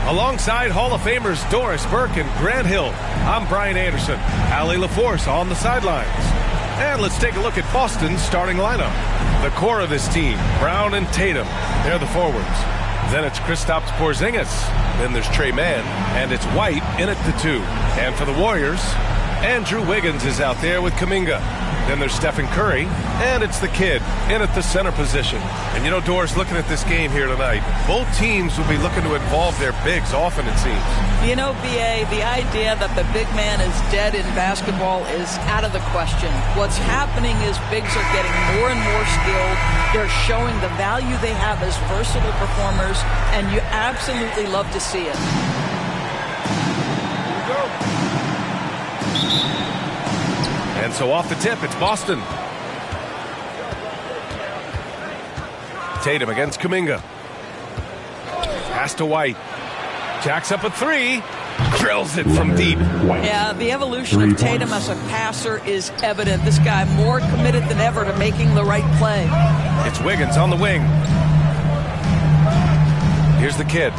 Alongside Hall of Famers Doris Burke and Grant Hill, I'm Brian Anderson. Allie LaForce on the sidelines. And let's take a look at Boston's starting lineup. The core of this team, Brown and Tatum, they're the forwards. Then it's Kristaps Porzingis. Then there's Trey Mann, and it's White in at the 2. And for the Warriors, Andrew Wiggins is out there with Kuminga. Then there's Stephen Curry, and it's the kid in at the center position. And you know, Doris, looking at this game here tonight, both teams will be looking to involve their bigs often, it seems. You know, B.A., the idea that the big man is dead in basketball is out of the question. What's happening is bigs are getting more and more skilled. They're showing the value they have as versatile performers, and you absolutely love to see it. And so off the tip, it's Boston. Tatum against Kuminga. Pass to White. Jacks up a 3. Drills it from deep. Yeah, the evolution of Tatum as a passer is evident. This guy more committed than ever to making the right play. It's Wiggins on the wing. Here's the kid.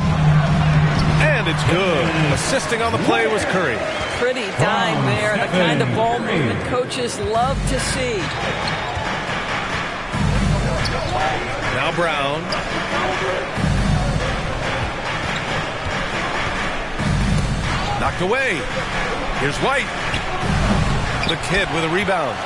And it's good. Assisting on the play was Curry. Pretty dime there, the kind of ball movement coaches love to see. Now Brown. Knocked away. Here's White. The kid with a rebound.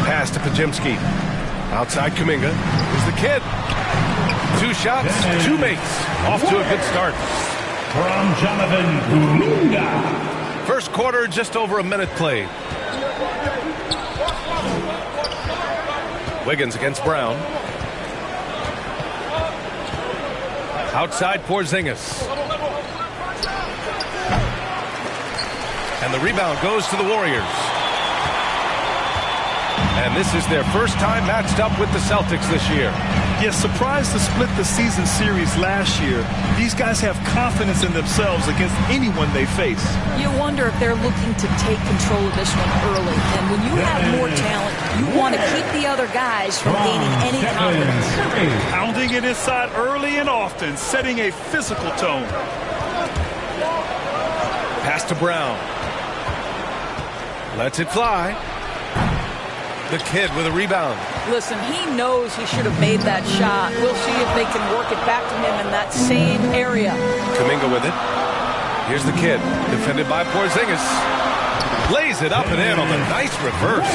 Pass to Pajimski. Outside Kuminga. Here's the kid. 2 shots, 2 makes. Off to a good start. From Jonathan Kuminga. First quarter, just over a minute played. Wiggins against Brown. Outside Porzingis. And the rebound goes to the Warriors. And this is their first time matched up with the Celtics this year. Yes, surprised to split the season series last year. These guys have confidence in themselves against anyone they face. You wonder if they're looking to take control of this one early. And when you have more talent, you want to keep the other guys from gaining any confidence. Pounding it inside early and often, setting a physical tone. Pass to Brown. Lets it fly. The kid with a rebound. Listen, he knows he should have made that shot. We'll see if they can work it back to him in that same area. Kuminga with it. Here's the kid, defended by Porzingis. Lays it up and in on the nice reverse.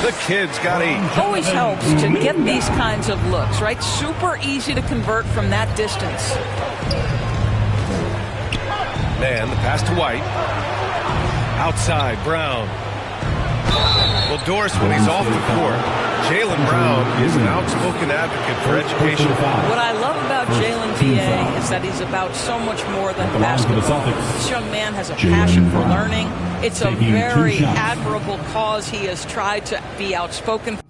The kid's got 8. Always helps to get these kinds of looks, right? Super easy to convert from that distance. Man, the pass to White. Outside, Brown. Well, Doris, when he's off the court, Jaylen Brown is an outspoken advocate for education. What I love about Jaylen, B.A., is that he's about so much more than basketball. This young man has a passion for learning. It's a very admirable cause he has tried to be outspoken.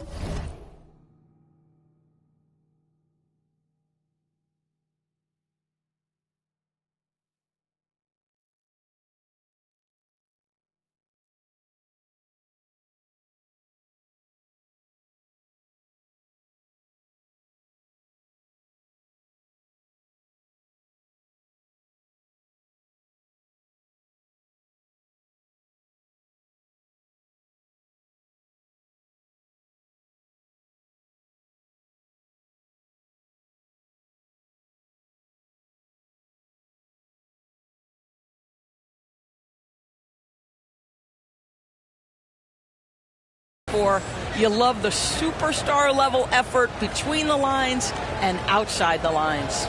You love the superstar level effort between the lines and outside the lines.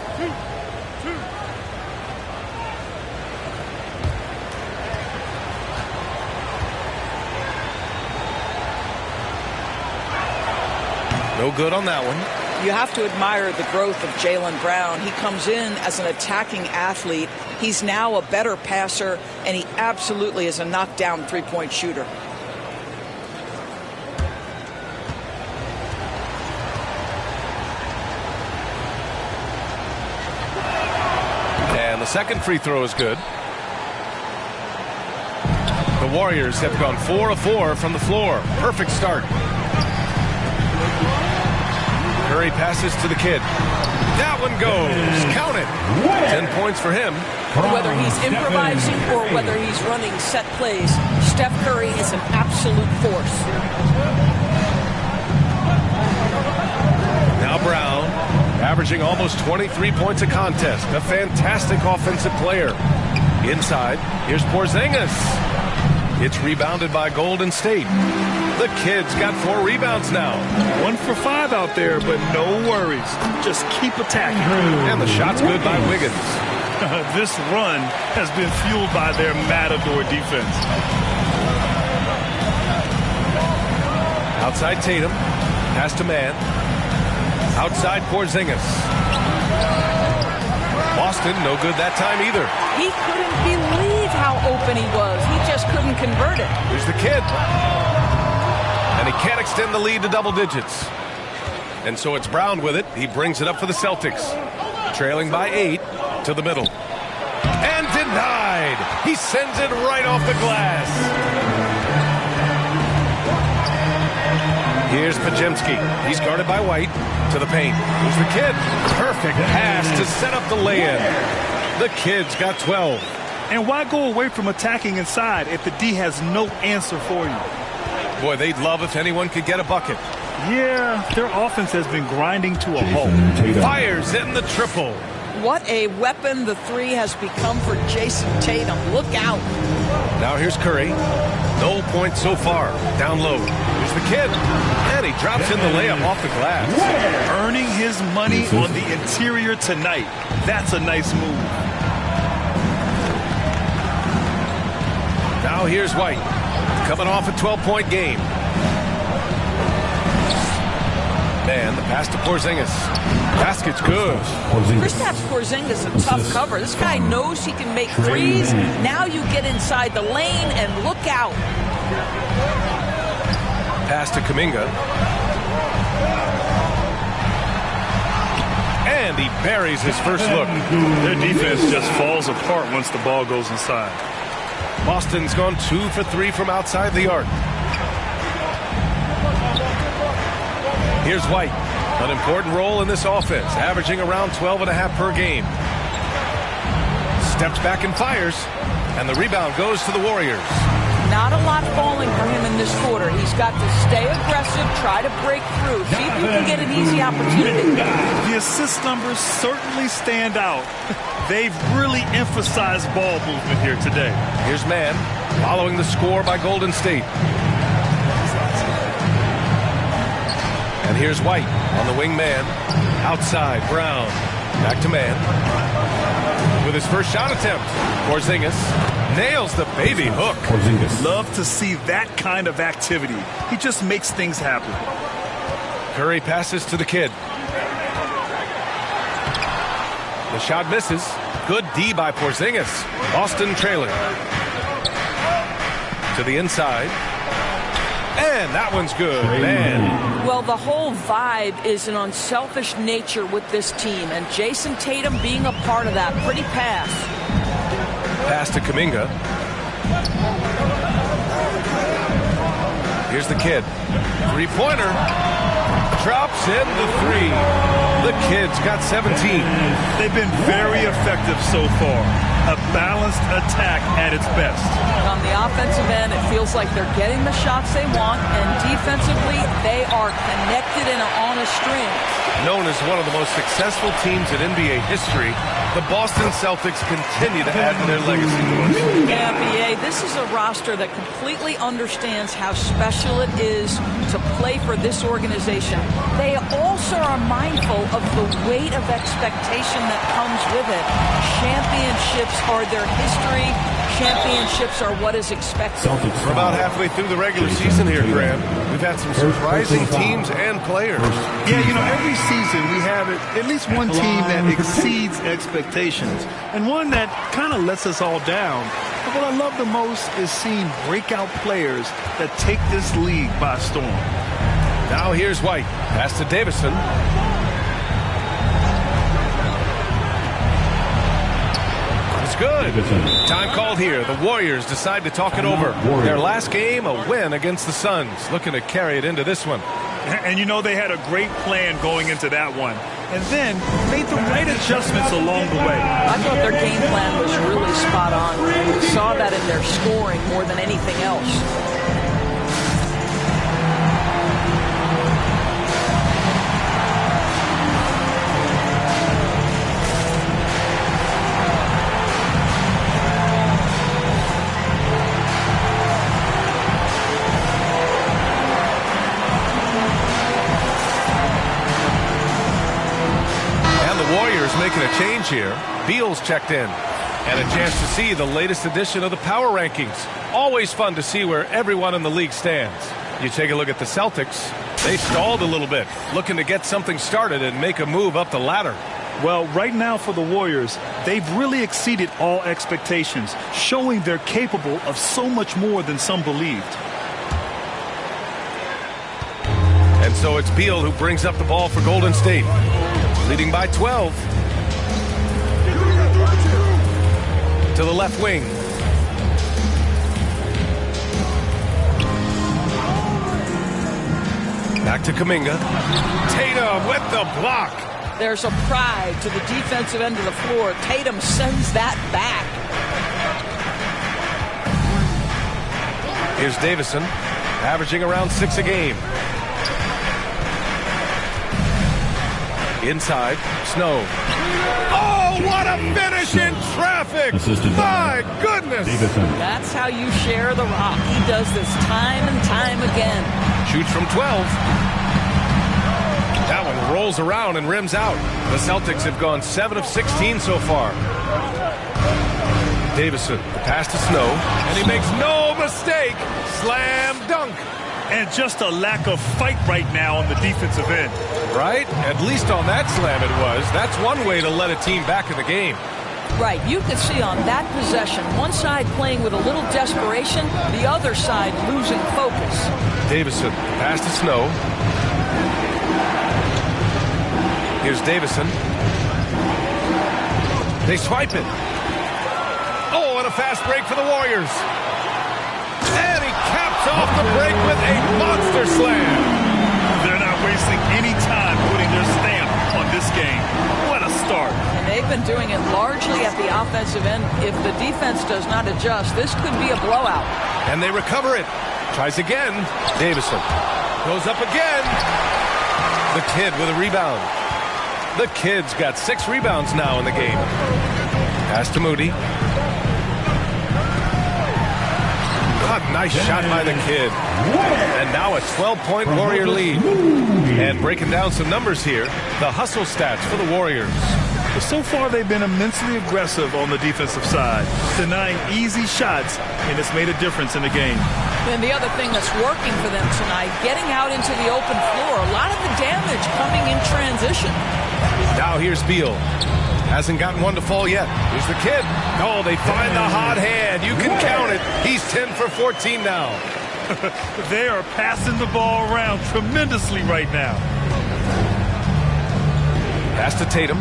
No good on that one. You have to admire the growth of Jaylen Brown. He comes in as an attacking athlete. He's now a better passer, and he absolutely is a knockdown three-point shooter. And the second free throw is good. The Warriors have gone 4 of 4 from the floor. Perfect start. Curry passes to the kid. That one goes. Count it. 10 points for him. Whether he's improvising or whether he's running set plays, Steph Curry is an absolute force. Now Brown, averaging almost 23 points a contest. A fantastic offensive player. Inside, here's Porzingis. It's rebounded by Golden State. The kid's got 4 rebounds now. 1 for 5 out there, but no worries. Just keep attacking. And the shot's good by Wiggins. This run has been fueled by their matador defense. Outside Tatum. Pass to Man. Outside Porzingis. Boston, no good that time either. He couldn't believe how open he was. He just couldn't convert it. Here's the kid. And he can't extend the lead to double digits. And so it's Brown with it. He brings it up for the Celtics. Trailing by 8 to the middle. And denied. He sends it right off the glass. Here's Pajemski. He's guarded by White to the paint. Here's the kid. Perfect pass to set up the lay-in. The kid's got 12. And why go away from attacking inside if the D has no answer for you? Boy, they'd love if anyone could get a bucket. Yeah, their offense has been grinding to a halt. Fires in the triple. What a weapon the 3 has become for Jason Tatum. Look out. Now here's Curry. No points so far. Down low. Here's the kid. And he drops in the layup off the glass. Earning his money on the interior tonight. That's a nice move. Now here's White. Coming off a 12-point game. Man, the pass to Porzingis. Basket's good. Kristaps Porzingis a tough cover. This guy knows he can make threes. Now you get inside the lane and look out. Pass to Kuminga. And he buries his first look. Their defense just falls apart once the ball goes inside. Boston's gone 2 for 3 from outside the arc. Here's White. An important role in this offense, averaging around 12.5 per game. Steps back and fires, and the rebound goes to the Warriors. Not a lot falling for him in this quarter. He's got to stay aggressive, try to break through, see if you can get an easy opportunity. The assist numbers certainly stand out. They've really emphasized ball movement here today. Here's Man, following the score by Golden State. And here's White on the wing man. Outside, Brown. Back to Man. With his first shot attempt, Porzingis nails the baby hook. Love to see that kind of activity. He just makes things happen. Curry passes to the kid. The shot misses. Good D by Porzingis. Boston trailing. To the inside. And that one's good, man. Well, the whole vibe is an unselfish nature with this team, and Jason Tatum being a part of that. Pretty pass. Pass to Kuminga. Here's the kid. Three-pointer. Drops in the 3. The kid's got 17. They've been very effective so far. A balanced attack at its best. On the offensive end, it feels like they're getting the shots they want, and defensively, they are connected and on a string. Known as one of the most successful teams in NBA history, the Boston Celtics continue to add to their legacy. Yeah, BA, this is a roster that completely understands how special it is to play for this organization. They also are mindful of the weight of expectation that comes with it. Championships are their history. Championships are what is expected. We're about halfway through the regular season here, Graham. We've had some surprising teams and players. Yeah, you know, every season we have at least one team that exceeds expectations and one that kind of lets us all down. But what I love the most is seeing breakout players that take this league by storm. Now here's White. Pass to Davison. Good. Time called here. The Warriors decide to talk it over. Their last game, a win against the Suns. Looking to carry it into this one. And you know they had a great plan going into that one. And then made the right adjustments along the way. I thought their game plan was really spot on. We saw that in their scoring more than anything else. Making a change here. Beal's checked in. And a chance to see the latest edition of the power rankings. Always fun to see where everyone in the league stands. You take a look at the Celtics. They stalled a little bit, looking to get something started and make a move up the ladder. Well, right now for the Warriors, they've really exceeded all expectations, showing they're capable of so much more than some believed. And so it's Beal who brings up the ball for Golden State, leading by 12. To the left wing. Back to Kuminga. Tatum with the block. There's a pride to the defensive end of the floor. Tatum sends that back. Here's Davison, averaging around 6 a game. Inside, Snow. Oh, what a finish in traffic! My goodness! That's how you share the rock. He does this time and time again. Shoots from 12. That one rolls around and rims out. The Celtics have gone 7 of 16 so far. Davison, the pass to Snow, and he makes no mistake. Slam dunk. And just a lack of fight right now on the defensive end. Right? At least on that slam it was. That's one way to let a team back in the game. Right. You could see on that possession, one side playing with a little desperation, the other side losing focus. Davison, pass to Snow. Here's Davison. They swipe it. Oh, and a fast break for the Warriors. And he caps off the break with a monster slam. They're not wasting any time putting their stamp on this game. What a start. And they've been doing it largely at the offensive end. If the defense does not adjust, this could be a blowout. And they recover it. Tries again. Davison goes up again. The Kid with a rebound. The Kid's got 6 rebounds now in the game. Pass to Moody. Nice shot by the Kid. And now a 12-point Warrior lead. And breaking down some numbers here, the hustle stats for the Warriors. So far, they've been immensely aggressive on the defensive side, denying easy shots, and it's made a difference in the game. And the other thing that's working for them tonight, getting out into the open floor, a lot of the damage coming in transition. Now here's Beal. Hasn't gotten one to fall yet. Here's the Kid. Oh, they find the hot hand. You can count it. He's 10 for 14 now. They are passing the ball around tremendously right now. Pass to Tatum.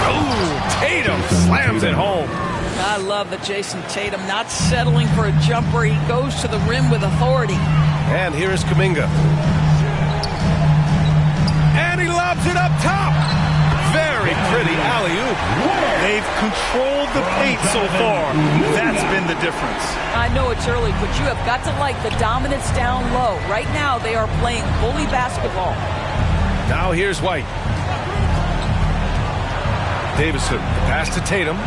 Oh, Tatum slams it home. I love that Jason Tatum not settling for a jumper. He goes to the rim with authority. And here is Kuminga. And he lobs it up top. Very pretty alley-oop. They've controlled the paint so far. That's been the difference. I know it's early, but you have got to like the dominance down low. Right now, they are playing bully basketball. Now here's White. Davison, the pass to Tatum.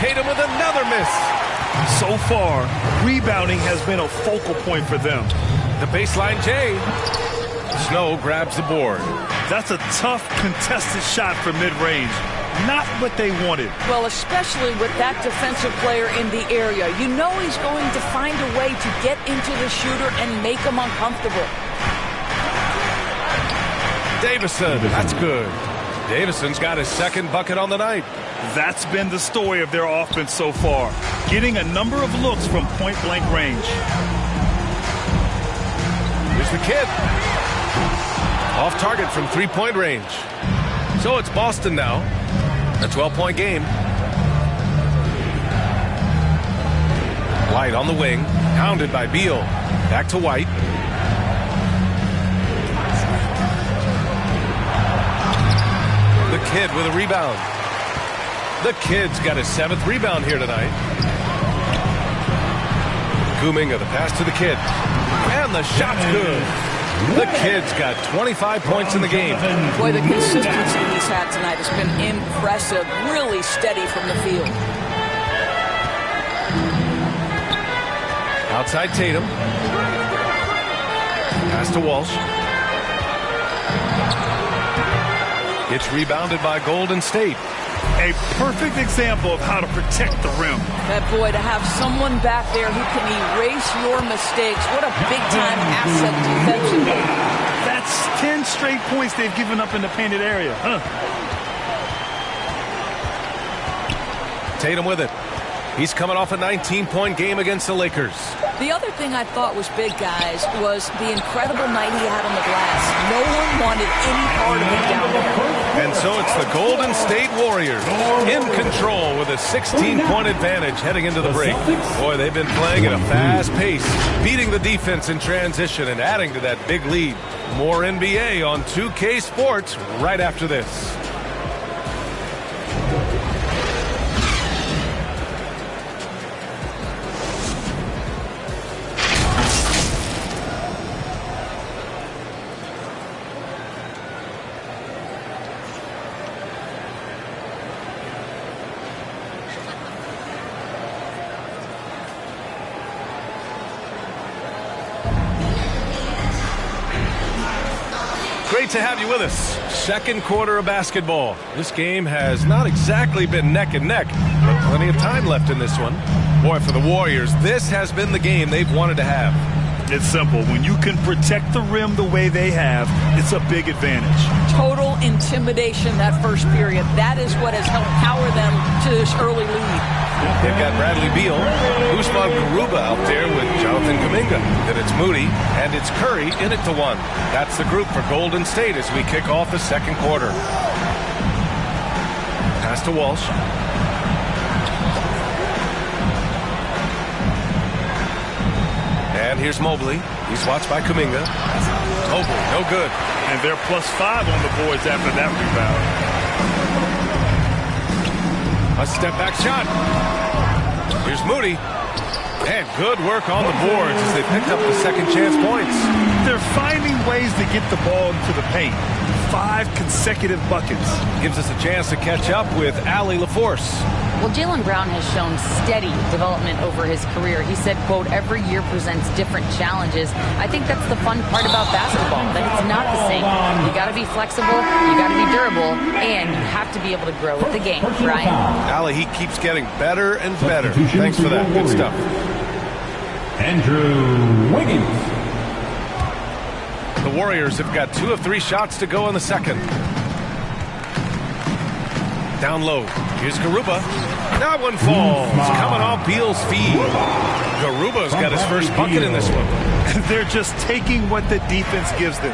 Tatum with another miss. So far, rebounding has been a focal point for them. The baseline J. Snow grabs the board. That's a tough, contested shot from mid-range. Not what they wanted. Well, especially with that defensive player in the area. You know he's going to find a way to get into the shooter and make him uncomfortable. Davison, that's good. Davison's got his second bucket on the night. That's been the story of their offense so far. Getting a number of looks from point-blank range. Here's the Kid. Off target from three-point range. So it's Boston now. A 12-point game. White on the wing, hounded by Beal. Back to White. The Kid with a rebound. The Kid's got his 7th rebound here tonight. Kuminga, the pass to the Kid. And the shot's good. The Kid's got 25 points in the game. Boy, the consistency he's had tonight has been impressive. Really steady from the field. Outside Tatum. Pass to Walsh. It's rebounded by Golden State. A perfect example of how to protect the rim. That boy, to have someone back there who can erase your mistakes. What a big-time asset defensively. That's 10 straight points they've given up in the painted area. Tatum with it. He's coming off a 19-point game against the Lakers. The other thing I thought was big, guys, was the incredible night he had on the glass. No one wanted any part of it down there. And so it's the Golden State Warriors in control with a 16-point advantage heading into the break. Boy, they've been playing at a fast pace, beating the defense in transition and adding to that big lead. More NBA on 2K Sports right after this. Great to have you with us. Second quarter of basketball. This game has not exactly been neck and neck, but plenty of time left in this one. Boy, for the Warriors, this has been the game they've wanted to have. It's simple. When you can protect the rim the way they have, it's a big advantage. Total intimidation that first period. That is what has helped power them to this early lead. They've got Bradley Beal, Usman Garuba out there with Jonathan Kuminga. Then it's Moody, and it's Curry in it to 1. That's the group for Golden State as we kick off the second quarter. Pass to Walsh. And here's Mobley. He's watched by Kuminga. Mobley, no good. And they're +5 on the boards after that rebound. A step-back shot. Here's Moody. And good work on the boards as they picked up the second chance points. They're finding ways to get the ball into the paint. 5 consecutive buckets. Gives us a chance to catch up with Allie LaForce. Well, Jaylen Brown has shown steady development over his career. He said, quote, every year presents different challenges. I think that's the fun part about basketball, that it's not the same. You got to be flexible, you got to be durable, and you have to be able to grow with the game, Brian. Allie, he keeps getting better and better. Thanks for that. Good stuff. Andrew Wiggins. The Warriors have got 2 of 3 shots to go in the second. Down low. Here's Garuba. That one falls. Coming off Beal's feed. Garuba's got his first bucket in this one. They're just taking what the defense gives them.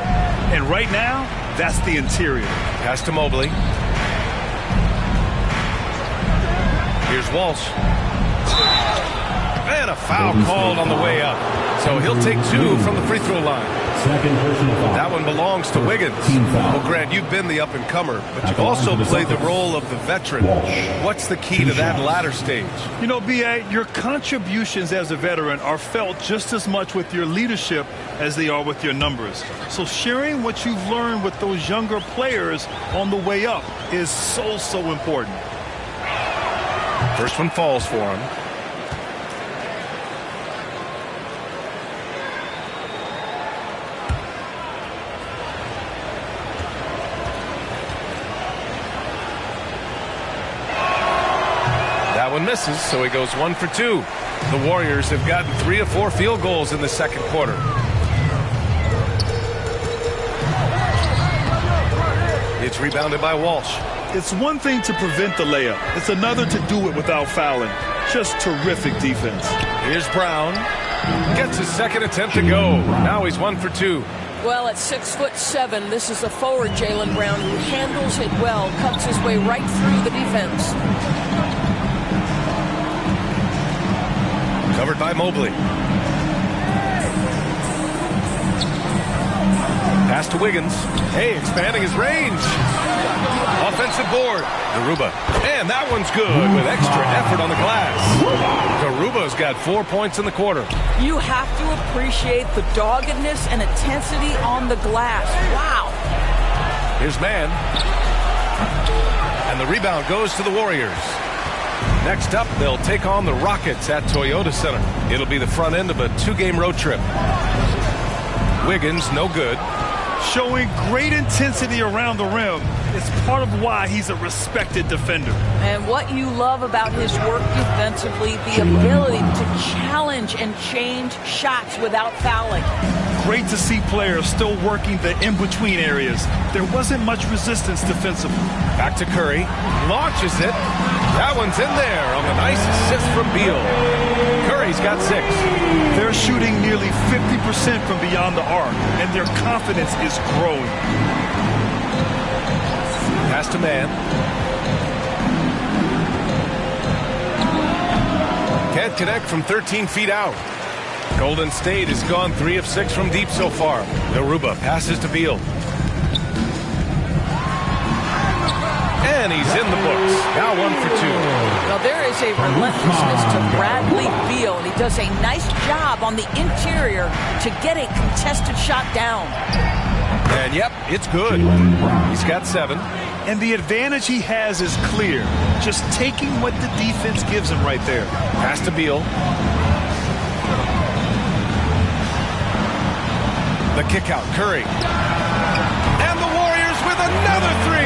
And right now, that's the interior. Pass to Mobley. Here's Walsh. And a foul called on the way up. So he'll take 2 from the free throw line. Second personal foul. That one belongs to Wiggins. Well, Grant, you've been the up-and-comer, but you've also played the role of the veteran. What's the key to that latter stage? You know, B.A., your contributions as a veteran are felt just as much with your leadership as they are with your numbers. So sharing what you've learned with those younger players on the way up is so important. First one falls for him. That one misses, so he goes 1 for 2. The Warriors have gotten 3 of 4 field goals in the second quarter. It's rebounded by Walsh. It's one thing to prevent the layup. It's another to do it without fouling. Just terrific defense. Here's Brown. Gets his second attempt to go. Now he's 1 for 2. Well, at 6'7", this is a forward Jaylen Brown who handles it well, cuts his way right through the defense. Covered by Mobley. Pass to Wiggins. Hey, expanding his range. Offensive board. Garuba. And that one's good with extra effort on the glass. Garuba's got 4 points in the quarter. You have to appreciate the doggedness and intensity on the glass. Wow. Here's Mann. And the rebound goes to the Warriors. Next up, they'll take on the Rockets at Toyota Center. It'll be the front end of a 2-game road trip. Wiggins, no good. Showing great intensity around the rim. It's part of why he's a respected defender. And what you love about his work defensively, the ability to challenge and change shots without fouling. Great to see players still working the in-between areas. There wasn't much resistance defensively. Back to Curry. Launches it. That one's in there on the nice assist from Beal. Curry's got 6. They're shooting nearly 50% from beyond the arc, and their confidence is growing. Pass to Mann. Can't connect from 13 feet out. Golden State has gone 3 of 6 from deep so far. Garuba passes to Beal. And he's in the books. Now 1 for 2. Well, there is a relentlessness to Bradley Beal, and he does a nice job on the interior to get a contested shot down. And yep, it's good. He's got 7. And the advantage he has is clear. Just taking what the defense gives him right there. Pass to Beal. The kick out, Curry. And the Warriors with another 3.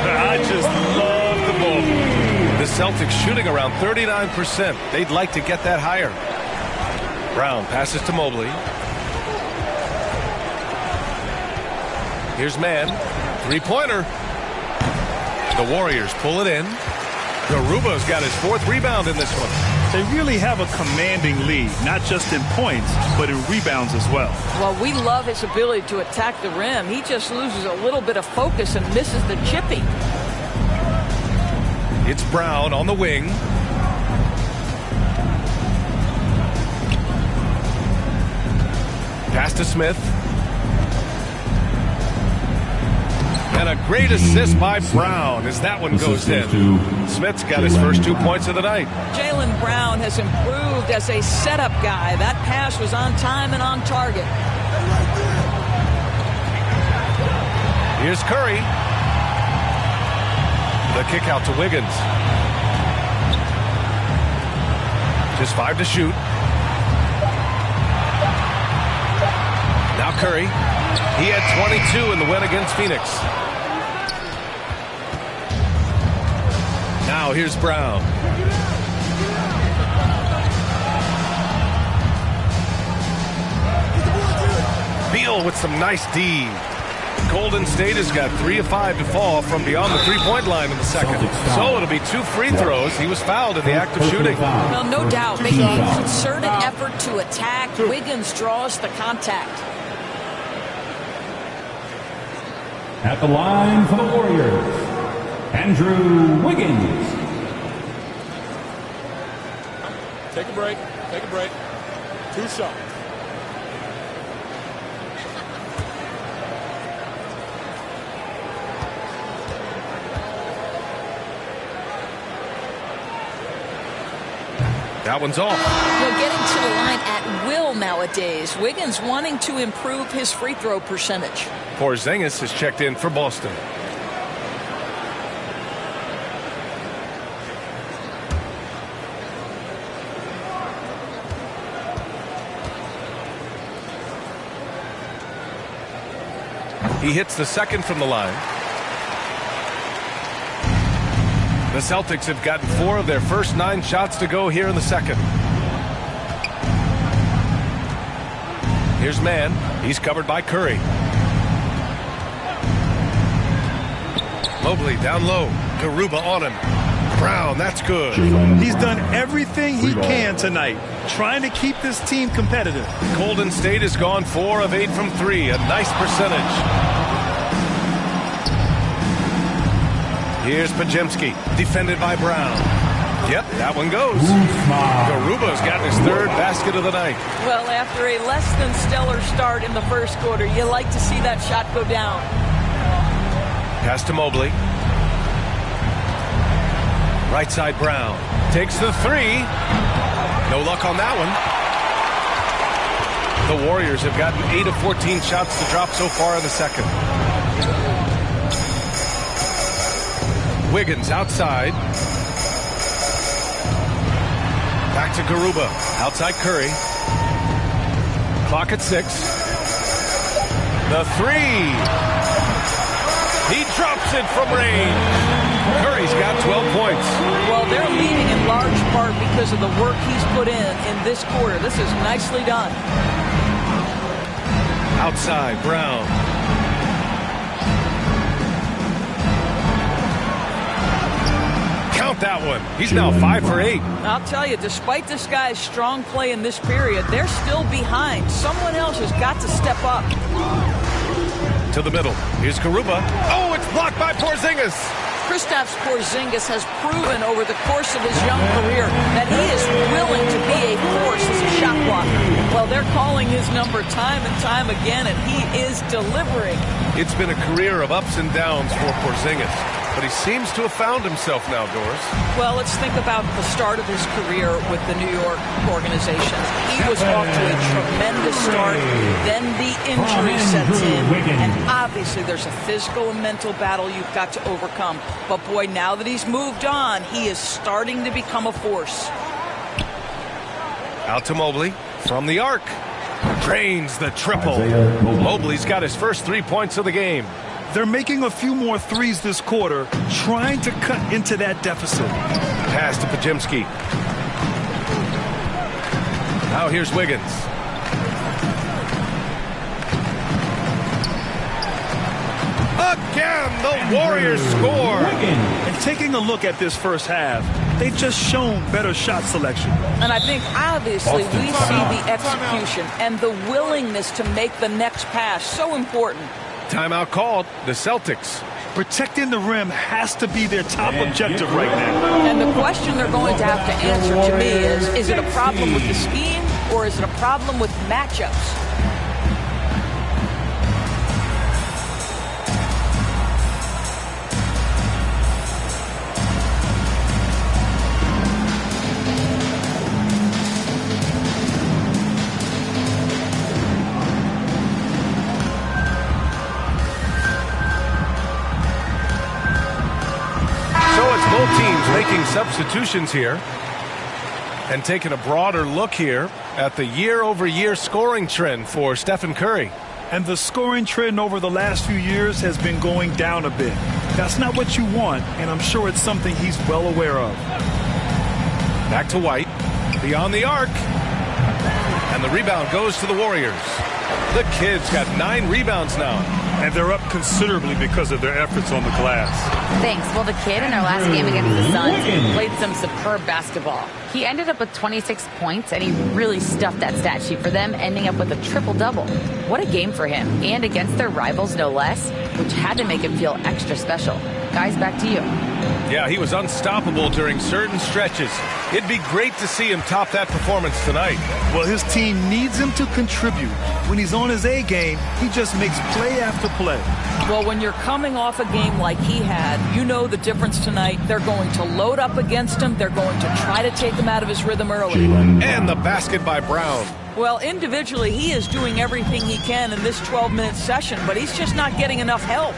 I just love the ball. The Celtics shooting around 39%. They'd like to get that higher. Brown passes to Mobley. Here's Mann. 3-pointer. The Warriors pull it in. Garuba's got his 4th rebound in this one. They really have a commanding lead, not just in points, but in rebounds as well. Well, we love his ability to attack the rim. He just loses a little bit of focus and misses the chipping. It's Brown on the wing. Pass to Smith. And a great assist by Brown as that one goes in. Smith's got his first 2 points of the night. Jaylen Brown has improved as a setup guy. That pass was on time and on target. Here's Curry. The kick out to Wiggins. Just 5 to shoot. Now Curry. He had 22 in the win against Phoenix. Now here's Brown. Beal with some nice D. Golden State has got 3 of 5 to fall from beyond the 3-point line in the second. So it'll be 2 free throws. He was fouled in the act of shooting. Well, no doubt, making a concerted effort to attack. Wiggins draws the contact. At the line for the Warriors, Andrew Wiggins. Take a break. Take a break. 2 shots. That one's off. Well, getting to the line at will nowadays. Wiggins wanting to improve his free throw percentage. Porzingis has checked in for Boston. He hits the second from the line. The Celtics have gotten 4 of their first 9 shots to go here in the second. Here's Mann. He's covered by Curry. Mobley down low. Garuba on him. Brown, that's good. He's done everything he can tonight, trying to keep this team competitive. Golden State has gone 4 of 8 from 3. A nice percentage. Here's Pajemski, defended by Brown. Yep, that one goes. Garuba's got his third basket of the night. Well, after a less than stellar start in the first quarter, you like to see that shot go down. Pass to Mobley. Right side Brown. Takes the three. No luck on that one. The Warriors have gotten 8 of 14 shots to drop so far in the second. Wiggins outside. Back to Garuba. Outside Curry. Clock at 6. The three. He drops it from range. Curry's got 12 points. Well, they're leading in large part because of the work he's put in this quarter. This is nicely done. Outside, Brown. Count that one. He's now 5 for 8. I'll tell you, despite this guy's strong play in this period, they're still behind. Someone else has got to step up. To the middle. Here's Garuba. Oh, it's blocked by Porzingis. Kristaps Porzingis has proven over the course of his young career that he is willing to be a force as a shot blocker. Well, they're calling his number time and time again, and he is delivering. It's been a career of ups and downs for Porzingis, but he seems to have found himself now, Doris. Well, let's think about the start of his career with the New York organization. He was off to a tremendous start, then the injury sets in, and obviously there's a physical and mental battle you've got to overcome. But boy, now that he's moved on, he is starting to become a force. Out to Mobley from the arc. Drains the triple. Mobley's got his first 3 points of the game. They're making a few more threes this quarter, trying to cut into that deficit. Pass to Pajimski. Now here's Wiggins. Again, the Warriors score. And taking a look at this first half, they've just shown better shot selection. And I think obviously we see the execution and the willingness to make the next pass so important. Timeout called. The Celtics. Protecting the rim has to be their top objective right now. And the question they're going to have to answer to me is it a problem with the scheme or is it a problem with matchups? Making substitutions here and taking a broader look here at the year-over-year scoring trend for Stephen Curry. And the scoring trend over the last few years has been going down a bit. That's not what you want, and I'm sure it's something he's well aware of. Back to White, beyond the arc, and the rebound goes to the Warriors. The kids got 9 rebounds now. And they're up considerably because of their efforts on the glass. Thanks. Well, the kid in our last game against the Suns played some superb basketball. He ended up with 26 points, and he really stuffed that stat sheet for them, ending up with a triple-double. What a game for him, and against their rivals, no less, which had to make him feel extra special. Guys, back to you. Yeah, he was unstoppable during certain stretches. It'd be great to see him top that performance tonight. Well, his team needs him to contribute. When he's on his A game, he just makes play after play. Well, when you're coming off a game like he had, you know the difference tonight. They're going to load up against him. They're going to try to take him out of his rhythm early. And the basket by Brown. Well, individually, he is doing everything he can in this 12-minute session, but he's just not getting enough help.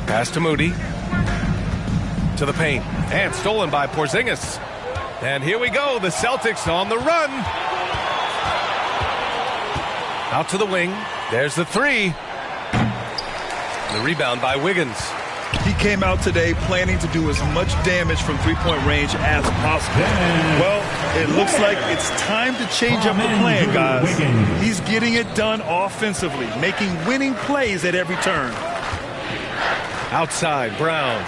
Pass to Moody. To the paint. And stolen by Porzingis. And here we go. The Celtics on the run. Out to the wing. There's the three. The rebound by Wiggins. He came out today planning to do as much damage from three-point range as possible. Well, it looks like it's time to change up the plan, guys. He's getting it done offensively, making winning plays at every turn. Outside, Brown.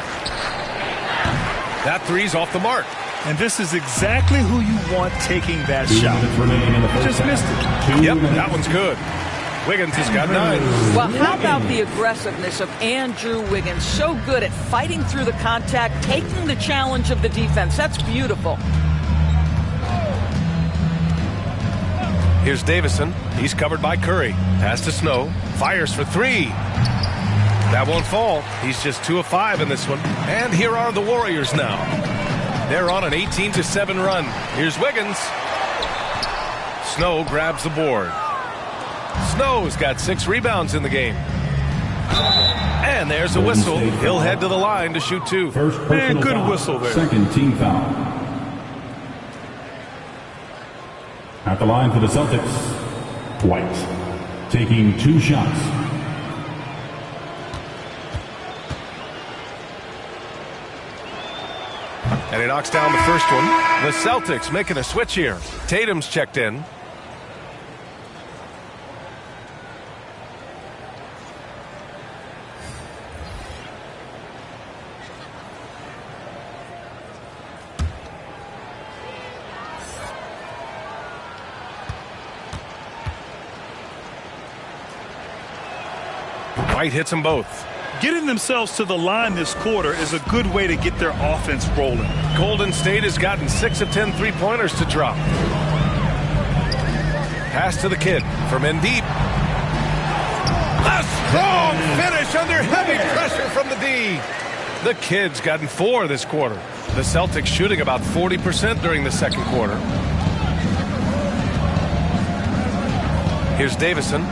That three's off the mark. And this is exactly who you want taking that shot. Just missed it. Yep, that one's good. Wiggins has got 9. Well, how about the aggressiveness of Andrew Wiggins? So good at fighting through the contact, taking the challenge of the defense. That's beautiful. Here's Davison. He's covered by Curry. Pass to Snow. Fires for 3. That won't fall. He's just 2 of 5 in this one. And here are the Warriors now. They're on an 18-7 run. Here's Wiggins. Snow grabs the board. Snow's got 6 rebounds in the game. And there's a whistle. He'll head to the line to shoot 2. Man, good whistle there. Second team foul. At the line for the Celtics, White, taking 2 shots. And he knocks down the first one. The Celtics making a switch here. Tatum's checked in. White hits them both. Getting themselves to the line this quarter is a good way to get their offense rolling. Golden State has gotten 6 of 10 3-pointers to drop. Pass to the kid from in deep. A strong finish under heavy pressure from the D. The kid's gotten 4 this quarter. The Celtics shooting about 40% during the second quarter. Here's Davison.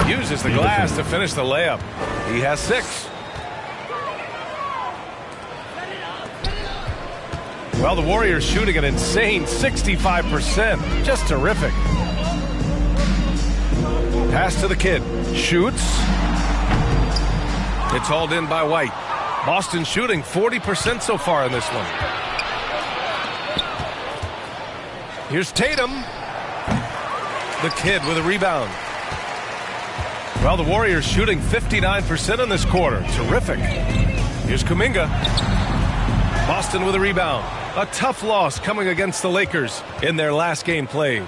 Uses the glass to finish the layup. He has 6. Well, the Warriors shooting an insane 65%. Just terrific. Pass to the kid. Shoots. It's hauled in by White. Boston shooting 40% so far in this one. Here's Tatum. The kid with a rebound. Well, the Warriors shooting 59% in this quarter. Terrific. Here's Kuminga. Boston with a rebound. A tough loss coming against the Lakers in their last game played.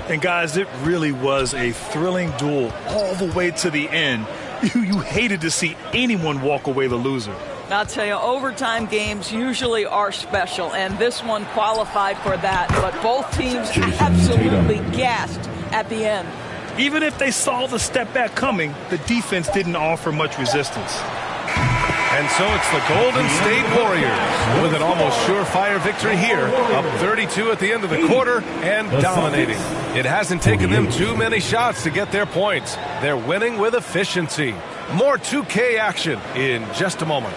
And guys, it really was a thrilling duel all the way to the end. You hated to see anyone walk away the loser. I'll tell you, overtime games usually are special, and this one qualified for that. But both teams absolutely gassed at the end. Even if they saw the step back coming, the defense didn't offer much resistance. And so it's the Golden State Warriors with an almost surefire victory here, up 32 at the end of the quarter and dominating. It hasn't taken them too many shots to get their points. They're winning with efficiency. More 2K action in just a moment.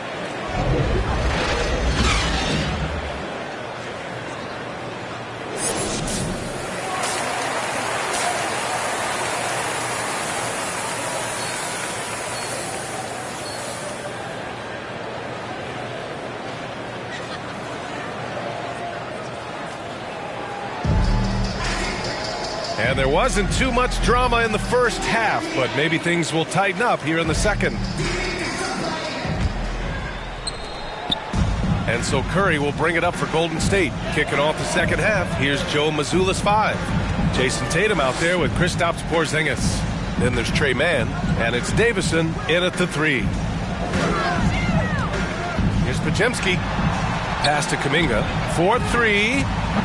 And there wasn't too much drama in the first half, but maybe things will tighten up here in the second. And so Curry will bring it up for Golden State. Kicking off the second half, here's Joe Mazzulla's 5. Jason Tatum out there with Kristaps Porzingis. Then there's Trey Mann, and it's Davison in at the 3. Here's Podziemski. Pass to Kuminga. 4-3.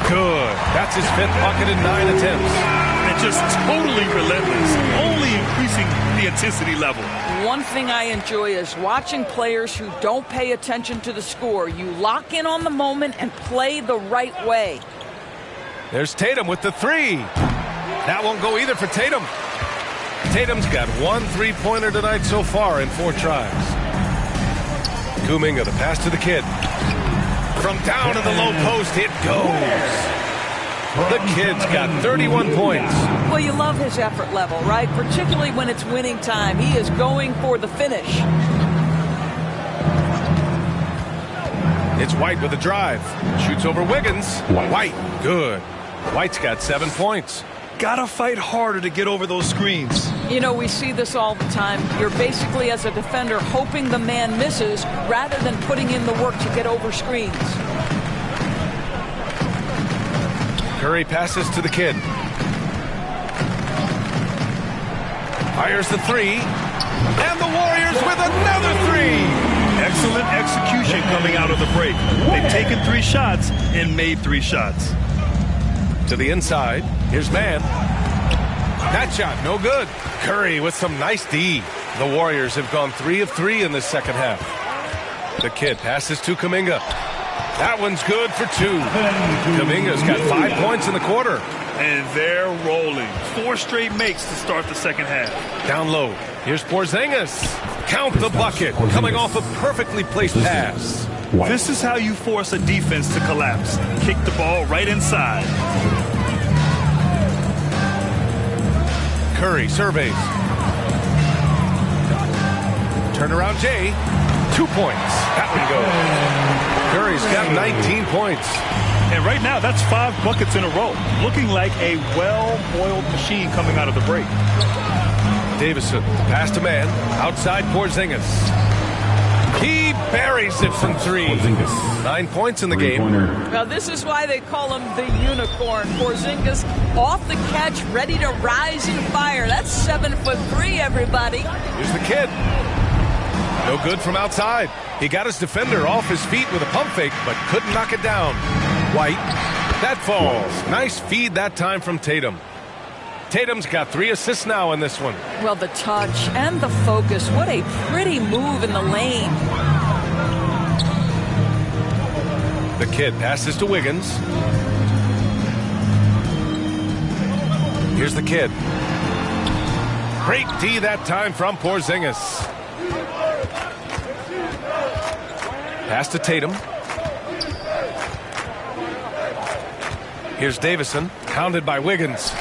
Good. That's his 5th bucket in 9 attempts. And just totally relentless, only increasing the intensity level. One thing I enjoy is watching players who don't pay attention to the score. You lock in on the moment and play the right way. There's Tatum with the 3. That won't go either for Tatum. Tatum's got 1 3-pointer tonight so far in 4 tries. Kuminga, the pass to the kid. From down in the low post, it goes. The kid's got 31 points. Well, you love his effort level, right? Particularly when it's winning time. He is going for the finish. It's White with a drive. Shoots over Wiggins. White, good. White's got 7 points. Gotta fight harder to get over those screens. You know, we see this all the time. You're basically, as a defender, hoping the man misses rather than putting in the work to get over screens. Curry passes to the kid. Fires the three. And the Warriors with another three. Excellent execution coming out of the break. They've taken 3 shots and made 3 shots. To the inside. Here's Man. That shot, no good. Curry with some nice D. The Warriors have gone 3 of 3 in this second half. The kid passes to Kuminga. That one's good for 2. Kuminga's got 5 points in the quarter. And they're rolling. 4 straight makes to start the second half. Down low. Here's Porzingis. Count the bucket. Coming off a perfectly placed pass. This is how you force a defense to collapse. Kick the ball right inside. Curry surveys. Turnaround Jay. 2 points. That one goes. Curry's got 19 points. And right now, that's 5 buckets in a row. Looking like a well-oiled machine coming out of the break. Davison, pass to Man. Outside Porzingis. He buries it from 3. 9 points in the game. Now, this is why they call him the unicorn. Porzingis off the catch, ready to rise and fire. That's 7'3", everybody. Here's the kid. No good from outside. He got his defender off his feet with a pump fake, but couldn't knock it down. White. That falls. Nice feed that time from Tatum. Tatum's got 3 assists now in this one. Well, the touch and the focus. What a pretty move in the lane. The kid passes to Wiggins. Here's the kid. Great D that time from Porzingis. Pass to Tatum. Here's Davison, hounded by Wiggins.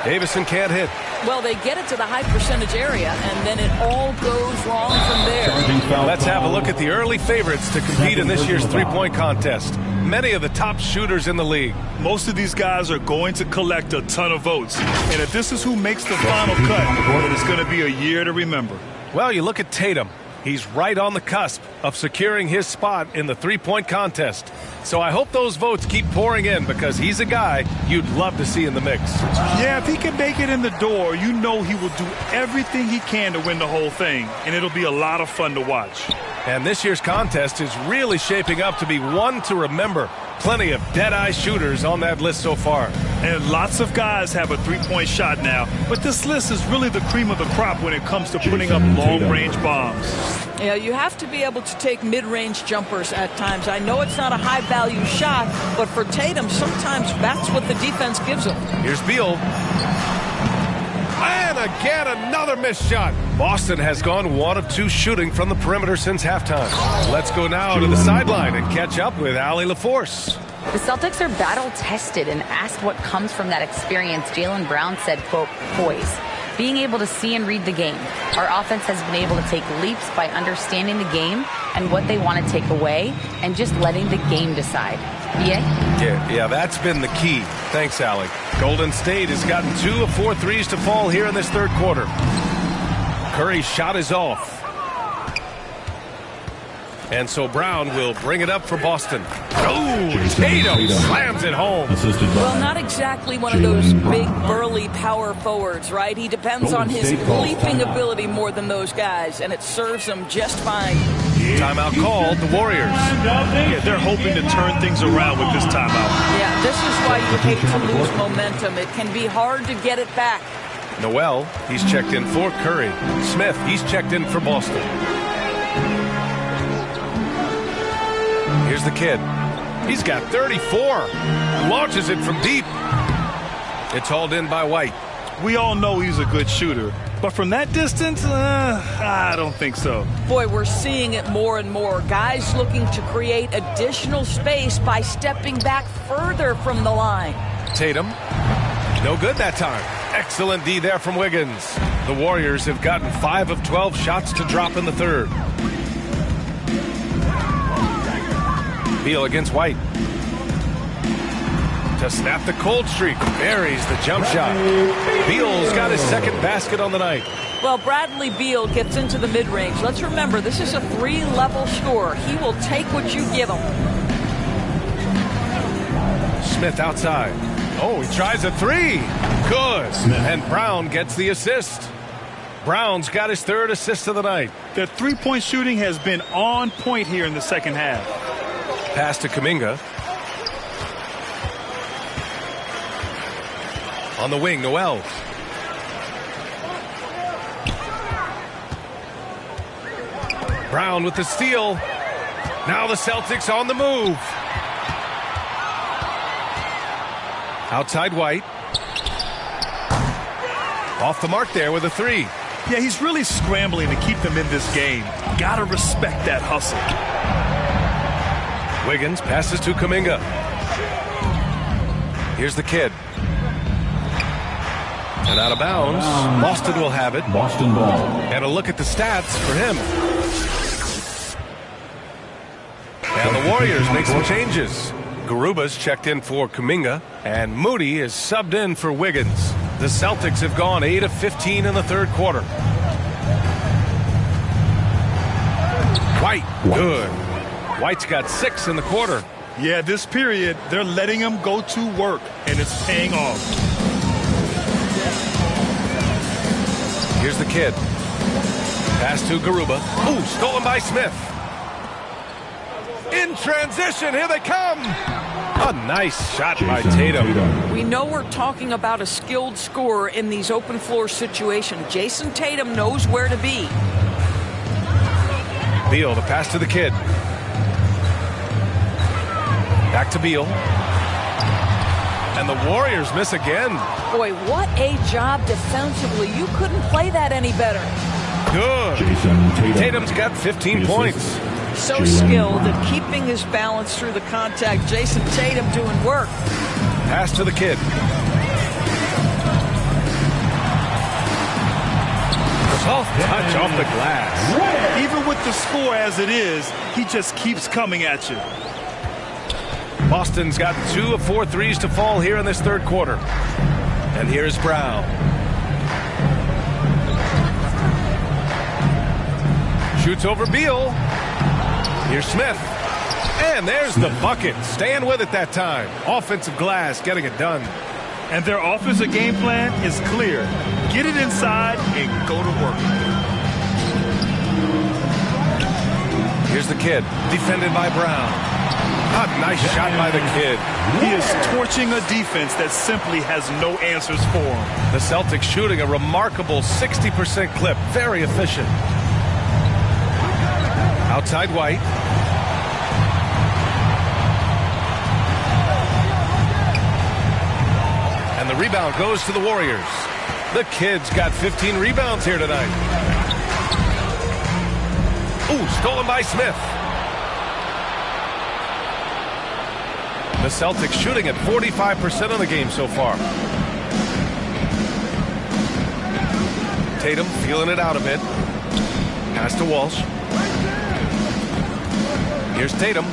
Davison can't hit. Well, they get it to the high percentage area, and then it all goes wrong from there. Let's have a look at the early favorites to compete in this year's three-point contest. Many of the top shooters in the league. Most of these guys are going to collect a ton of votes. And if this is who makes the final cut, it's going to be a year to remember. Well, you look at Tatum. He's right on the cusp of securing his spot in the three-point contest. So I hope those votes keep pouring in because he's a guy you'd love to see in the mix. Yeah, if he can make it in the door, you know he will do everything he can to win the whole thing. And it'll be a lot of fun to watch. And this year's contest is really shaping up to be one to remember. Plenty of dead-eye shooters on that list so far. And lots of guys have a three-point shot now. But this list is really the cream of the crop when it comes to putting up long-range bombs. Yeah, you have to be able to take mid-range jumpers at times. I know it's not a high-value shot, but for Tatum, sometimes that's what the defense gives him. Here's Beal. And again, another missed shot. Boston has gone 1 of 2 shooting from the perimeter since halftime. Let's go now to the sideline and catch up with Allie LaForce. The Celtics are battle-tested, and asked what comes from that experience, Jaylen Brown said, quote, poise. Being able to see and read the game. Our offense has been able to take leaps by understanding the game and what they want to take away and just letting the game decide. Yeah, that's been the key. Thanks, Allie. Golden State has gotten 2 of 4 threes to fall here in this third quarter. Curry's shot is off. And so Brown will bring it up for Boston. Oh, Tatum slams it home. Well, not exactly one of those big, burly power forwards, right? He depends on his leaping ability more than those guys, and it serves him just fine. Timeout called, the Warriors. Yeah, they're hoping to turn things around with this timeout. Yeah, this is why you hate to lose momentum. It can be hard to get it back. Noel, he's checked in for Curry. Smith, he's checked in for Boston. Here's the kid. He's got 34. Launches it from deep. It's hauled in by White. We all know he's a good shooter. But from that distance, I don't think so. Boy, we're seeing it more and more. Guys looking to create additional space by stepping back further from the line. Tatum. No good that time. Excellent D there from Wiggins. The Warriors have gotten 5 of 12 shots to drop in the third. Beal against White. To snap the cold streak. Buries the jump shot. Beal's got his second basket on the night. Well, Bradley Beal gets into the mid-range. Let's remember, this is a 3-level scorer. He will take what you give him. Smith outside. Oh, he tries a three. Good. And Brown gets the assist. Brown's got his third assist of the night. Their three-point shooting has been on point here in the second half. Pass to Kuminga. On the wing, Noel. Brown with the steal. Now the Celtics on the move. Outside White. Off the mark there with a three. Yeah, he's really scrambling to keep them in this game. Gotta respect that hustle. Wiggins passes to Kuminga. Here's the kid. And out of bounds. Boston will have it. Boston ball. And a look at the stats for him. And the Warriors make some changes. Garuba's checked in for Kuminga, and Moody is subbed in for Wiggins. The Celtics have gone 8 of 15 in the third quarter. White, good. White's got 6 in the quarter. Yeah, this period, they're letting him go to work, and it's paying off. Here's the kid. Pass to Garuba. Ooh, stolen by Smith. In transition, here they come. A nice shot by Tatum. We know we're talking about a skilled scorer in these open floor situations. Jason Tatum knows where to be. Beal, the pass to the kid. Back to Beal. And the Warriors miss again. Boy, what a job defensively. You couldn't play that any better. Good. Tatum's got 15 points. So skilled at keeping his balance through the contact. Jason Tatum doing work. Pass to the kid. Soft touch off the glass. Even with the score as it is, he just keeps coming at you. Boston's got 2 of 4 threes to fall here in this third quarter. And here's Brown. Shoots over Beal. Here's Smith. And there's the bucket. Staying with it that time. Offensive glass getting it done. And their offensive game plan is clear. Get it inside and go to work. Here's the kid. Defended by Brown. A nice shot by the kid. He is torching a defense that simply has no answers for him. The Celtics shooting a remarkable 60% clip. Very efficient. Outside White. And the rebound goes to the Warriors. The kid's got 15 rebounds here tonight. Ooh, stolen by Smith. The Celtics shooting at 45% of the game so far. Tatum feeling it out a bit. Pass to Walsh. Here's Tatum.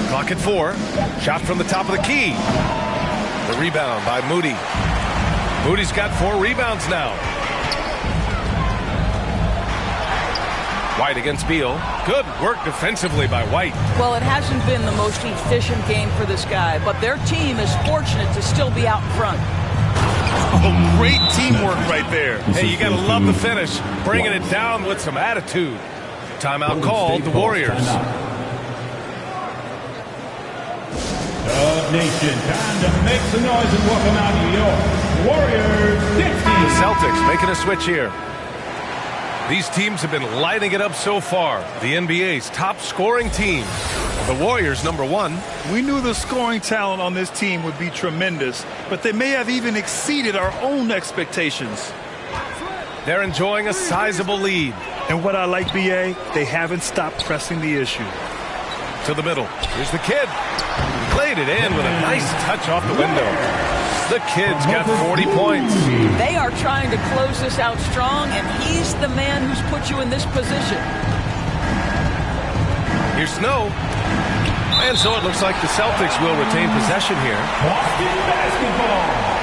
Clock at 4. Shot from the top of the key. The rebound by Moody. Moody's got 4 rebounds now. White against Beal. Good work defensively by White. Well, it hasn't been the most efficient game for this guy, but their team is fortunate to still be out in front. Oh, great teamwork right there. Hey, you got to love the finish. Bringing it down with some attitude. Timeout called, the Warriors. Nation, time to make some noise and welcome out New York Warriors 50. The Celtics making a switch here. These teams have been lighting it up so far. The NBA's top scoring team. The Warriors, number 1. We knew the scoring talent on this team would be tremendous, but they may have even exceeded our own expectations. They're enjoying a sizable lead. And what I like, B.A., they haven't stopped pressing the issue. To the middle. Here's the kid. Played it in with a nice touch off the window. The kid's got 40 points. They are trying to close this out strong, and he's the man who's put you in this position. Here's Snow. And so it looks like the Celtics will retain possession here. Boston basketball.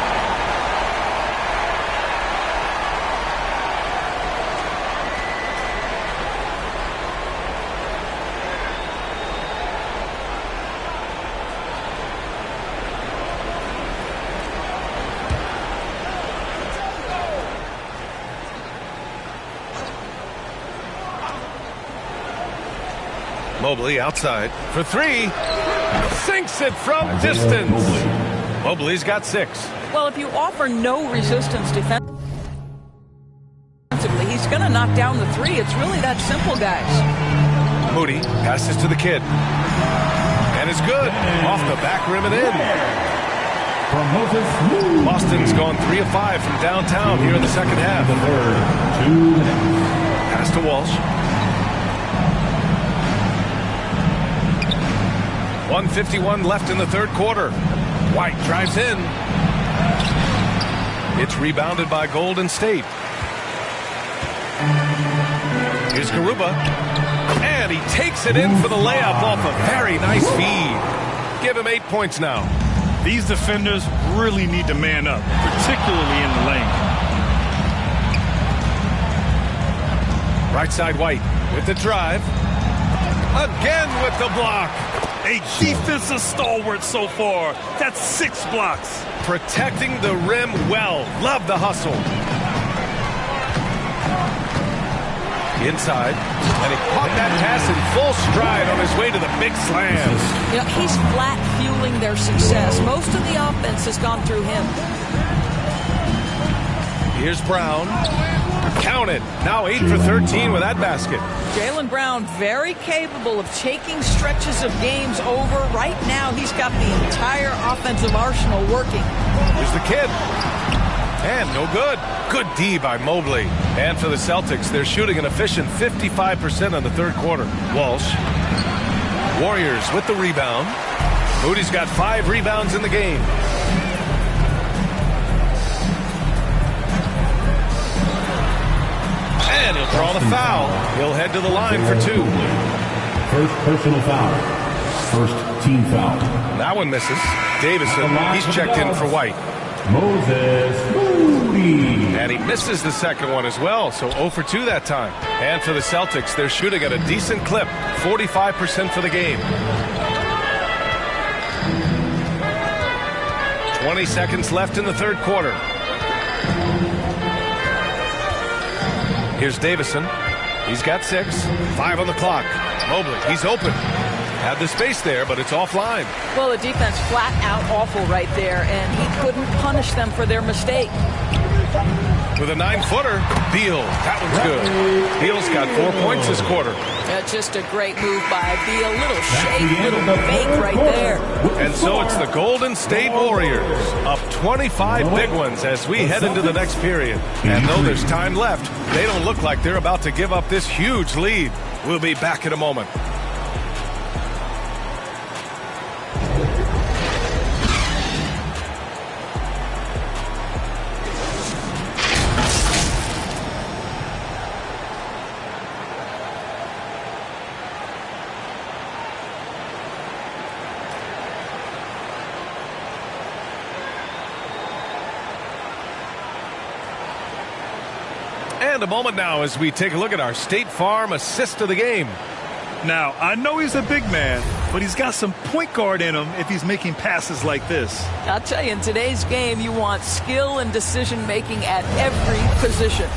Mobley outside for three. Sinks it from distance. Mobley's got 6. Well, if you offer no resistance defensively, he's going to knock down the 3. It's really that simple, guys. Moody passes to the kid. And it's good. Off the back rim and in. Boston's gone 3 of 5 from downtown here in the second half. Pass to Walsh. 1:51 left in the third quarter. White drives in. It's rebounded by Golden State. Here's Garuba. And he takes it in for the layup off a very nice feed. Give him 8 points now. These defenders really need to man up, particularly in the lane. Right side White with the drive. Again with the block. A defensive stalwart so far. That's 6 blocks. Protecting the rim well. Love the hustle. Inside. And he caught that pass in full stride on his way to the big slam. You know, he's flat fueling their success. Most of the offense has gone through him. Here's Brown. Count it. Now 8 for 13 with that basket. Jaylen Brown very capable of taking stretches of games over. Right now, he's got the entire offensive arsenal working. Here's the kid. And no good. Good D by Mobley. And for the Celtics, they're shooting an efficient 55% on the third quarter. Walsh. Warriors with the rebound. Moody's got 5 rebounds in the game. And he'll draw the foul. He'll head to the line for 2. First personal foul. First team foul. That one misses. Davison, he's checked in for White. Moses Moody. And he misses the second one as well, so 0 for 2 that time. And for the Celtics, they're shooting at a decent clip, 45% for the game. 20 seconds left in the third quarter. Here's Davison. He's got 6. 5 on the clock. Mobley, he's open. Had the space there, but it's offline. Well, the defense flat out awful right there, and he couldn't punish them for their mistake. With a 9-footer, Beal. That one's good. Beal's got 4 points this quarter. That's just a great move by Beal. Little shake, little fake right there. And so it's the Golden State Warriors up 25 big ones as we head into the next period. And though there's time left, they don't look like they're about to give up this huge lead. We'll be back in a moment. And a moment now as we take a look at our State Farm assist of the game. Now, I know he's a big man, but he's got some point guard in him if he's making passes like this. I'll tell you, in today's game, you want skill and decision-making at every position.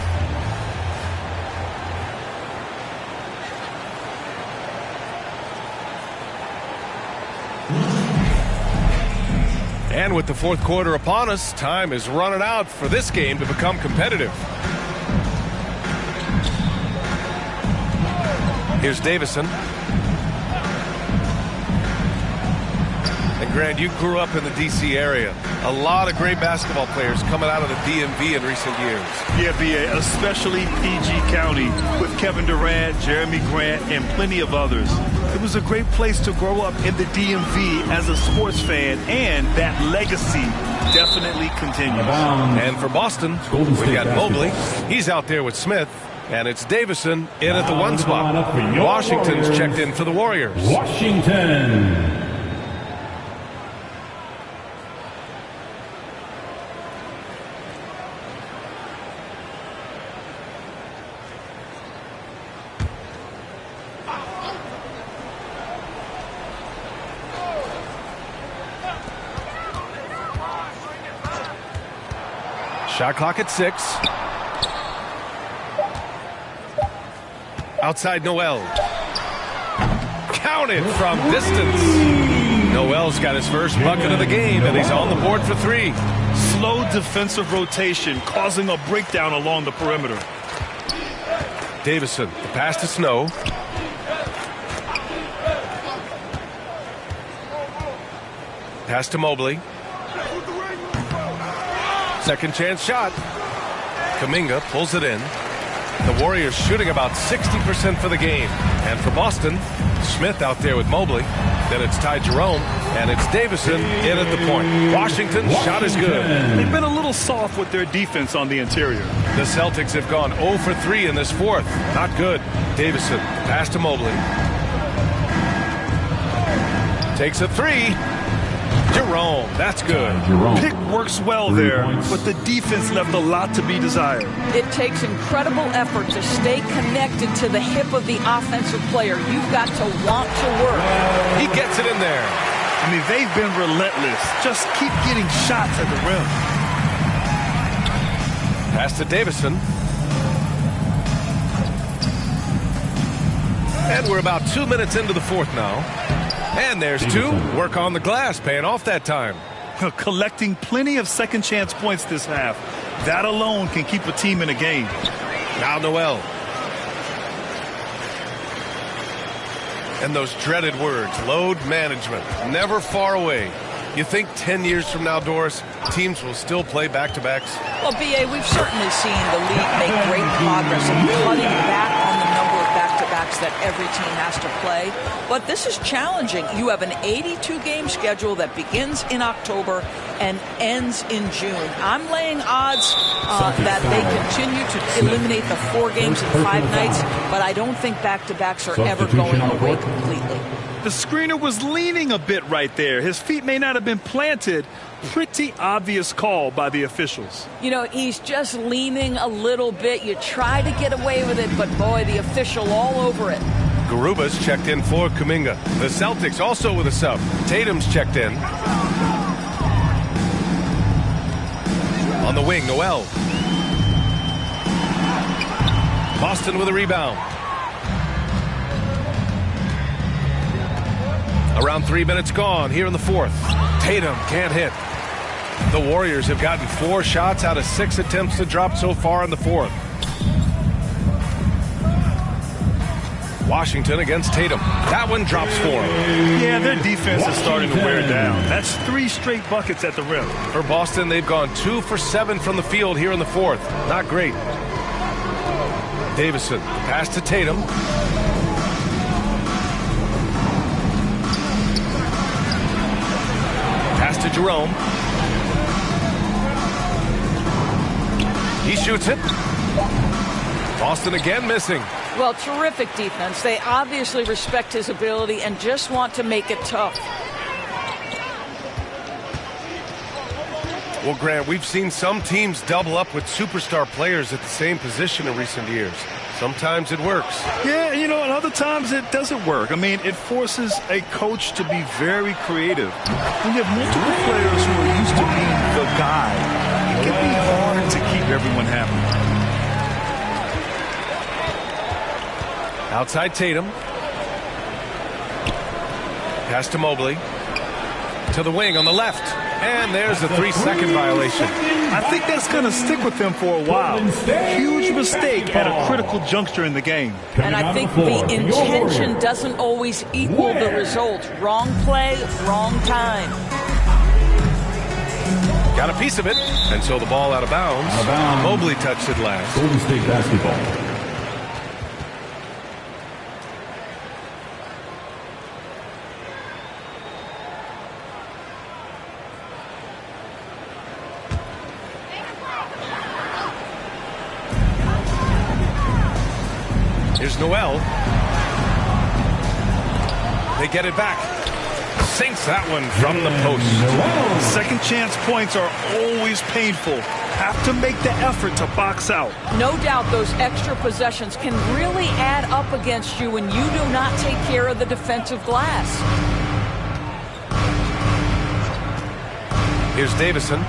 And with the fourth quarter upon us, time is running out for this game to become competitive. Here's Davison. And Grant, you grew up in the D.C. area. A lot of great basketball players coming out of the DMV in recent years. Yeah, B.A., especially PG County with Kevin Durant, Jeremy Grant, and plenty of others. It was a great place to grow up in the DMV as a sports fan, and that legacy definitely continues. And for Boston, we got Mobley. He's out there with Smith. And it's Davison in at the 1 spot. Washington's checked in for the Warriors. Washington. Shot clock at 6. Outside Noel. Counted from distance. Noel's got his first bucket of the game, and he's on the board for 3. Slow defensive rotation causing a breakdown along the perimeter. Davison, the pass to Snow. Pass to Mobley. Second chance shot. Kuminga pulls it in. The Warriors shooting about 60% for the game. And for Boston, Smith out there with Mobley. Then it's Ty Jerome, and it's Davison in at the point. Washington's shot is good. They've been a little soft with their defense on the interior. The Celtics have gone 0 for 3 in this fourth. Not good. Davison, pass to Mobley. Takes a 3. Jerome, that's good. Pick works well there, but the defense left a lot to be desired. It takes incredible effort to stay connected to the hip of the offensive player. You've got to want to work. He gets it in there. I mean, they've been relentless. Just keep getting shots at the rim. Pass to Davison. And we're about 2 minutes into the fourth now. And there's 2. Work on the glass, paying off that time. Collecting plenty of second chance points this half. That alone can keep a team in a game. Now Noel. And those dreaded words, load management, never far away. You think 10 years from now, Doris, teams will still play back-to-backs? Well, B.A., we've certainly seen the league make great progress in cutting back on the number of back-to-backs that every team has to play. But this is challenging. You have an 82-game schedule that begins in October and ends in June. I'm laying odds that they continue to eliminate the 4 games in 5 nights, but I don't think back-to-backs are ever going away completely. The screener was leaning a bit right there. His feet may not have been planted. Pretty obvious call by the officials. You know, he's just leaning a little bit. You try to get away with it, but boy, the official all over it. Garuba's checked in for Kuminga. The Celtics also with a sub. Tatum's checked in. On the wing, Noel. Boston with a rebound. Around 3 minutes gone here in the fourth. Tatum can't hit. The Warriors have gotten 4 shots out of 6 attempts to drop so far in the fourth. Washington against Tatum. That one drops for him. Yeah, their defense is starting to wear down. That's 3 straight buckets at the rim. For Boston, they've gone 2 for 7 from the field here in the fourth. Not great. Davison, pass to Tatum. Pass to Jerome. He shoots it. Boston again missing. Well, terrific defense. They obviously respect his ability and just want to make it tough. Well, Grant, we've seen some teams double up with superstar players at the same position in recent years. Sometimes it works. Yeah, you know, and other times it doesn't work. I mean, it forces a coach to be very creative. When you have multiple players who are used to being the guy, it can be hard to keep everyone happy. Outside Tatum. Pass to Mobley. To the wing on the left. And there's a 3-second violation. I think that's going to stick with them for a while. Huge mistake at a critical juncture in the game. And I think the intention doesn't always equal the result. Wrong play, wrong time. Got a piece of it. And so the ball out of bounds. Mobley touched it last. Golden State basketball. Here's Noel. They get it back. Sinks that one from the post. Second chance points are always painful. Have to make the effort to box out. No doubt those extra possessions can really add up against you when you do not take care of the defensive glass. Here's Davison.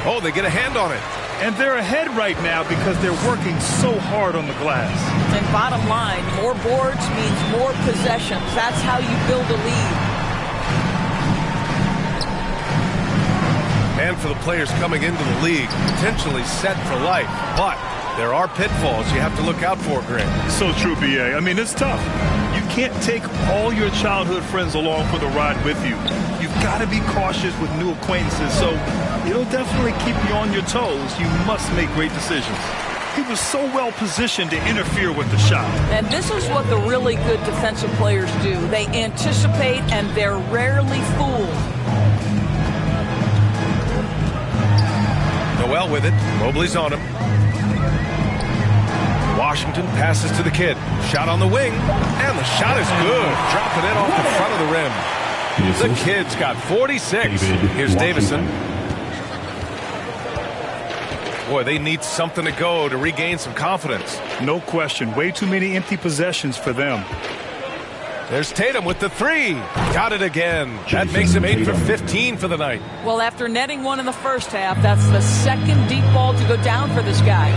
Oh, they get a hand on it. And they're ahead right now because they're working so hard on the glass. And bottom line, more boards means more possessions. That's how you build a lead. And for the players coming into the league, potentially set for life. But there are pitfalls you have to look out for, Grant. So true, B.A. I mean, it's tough. You can't take all your childhood friends along for the ride with you. You've got to be cautious with new acquaintances, so it'll definitely keep you on your toes. You must make great decisions. He was so well positioned to interfere with the shot. And this is what the really good defensive players do. They anticipate, and they're rarely fooled. Noel with it. Mobley's on him. Washington passes to the kid. Shot on the wing, and the shot is good. Dropping it off the front of the rim. The kid's got 46. Here's Davison. Boy, they need something to go to regain some confidence. No question. Way too many empty possessions for them. There's Tatum with the three. Got it again. That makes him 8 for 15 for the night. Well, after netting one in the first half, that's the second deep ball to go down for this guy.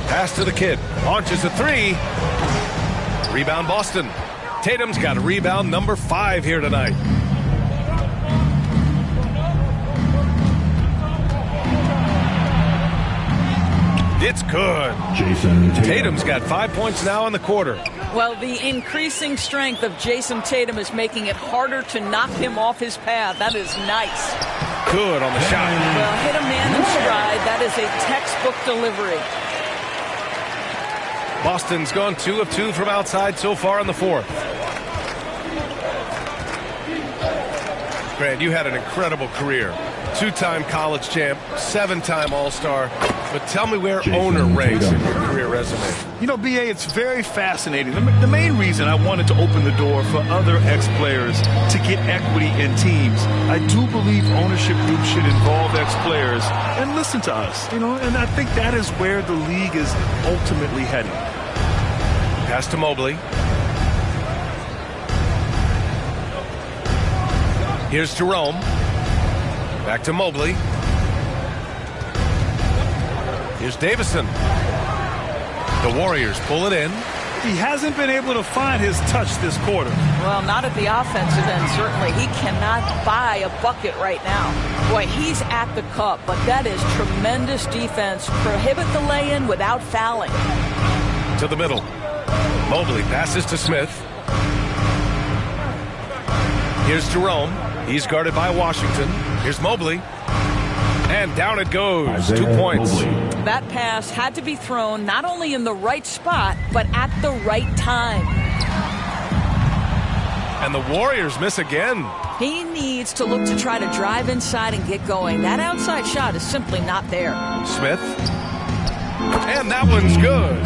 Pass to the kid. Launches a three. Rebound Boston. Tatum's got a rebound number 5 here tonight. It's good. Tatum's got 5 points now in the quarter. Well, the increasing strength of Jason Tatum is making it harder to knock him off his path. That is nice. Good on the shot. Well, hit a man in stride. That is a textbook delivery. Boston's gone 2 of 2 from outside so far in the fourth. Grant, you had an incredible career. 2-time college champ, 7-time All-Star. But tell me where owner ranks in your career resume. You know, B.A., it's very fascinating. The main reason I wanted to open the door for other ex-players to get equity in teams, I do believe ownership groups should involve ex-players and listen to us, you know, and I think that is where the league is ultimately heading. Pass to Mobley. Here's Jerome. Back to Mobley. Here's Davison. The Warriors pull it in. He hasn't been able to find his touch this quarter. Well, not at the offensive end, certainly. He cannot buy a bucket right now. Boy, he's at the cup, but that is tremendous defense. Prohibit the lay-in without fouling. To the middle. Mobley passes to Smith. Here's Jerome. He's guarded by Washington. Here's Mobley. And down it goes. 2 points. That pass had to be thrown not only in the right spot, but at the right time. And the Warriors miss again. He needs to look to try to drive inside and get going. That outside shot is simply not there. Smith. And that one's good.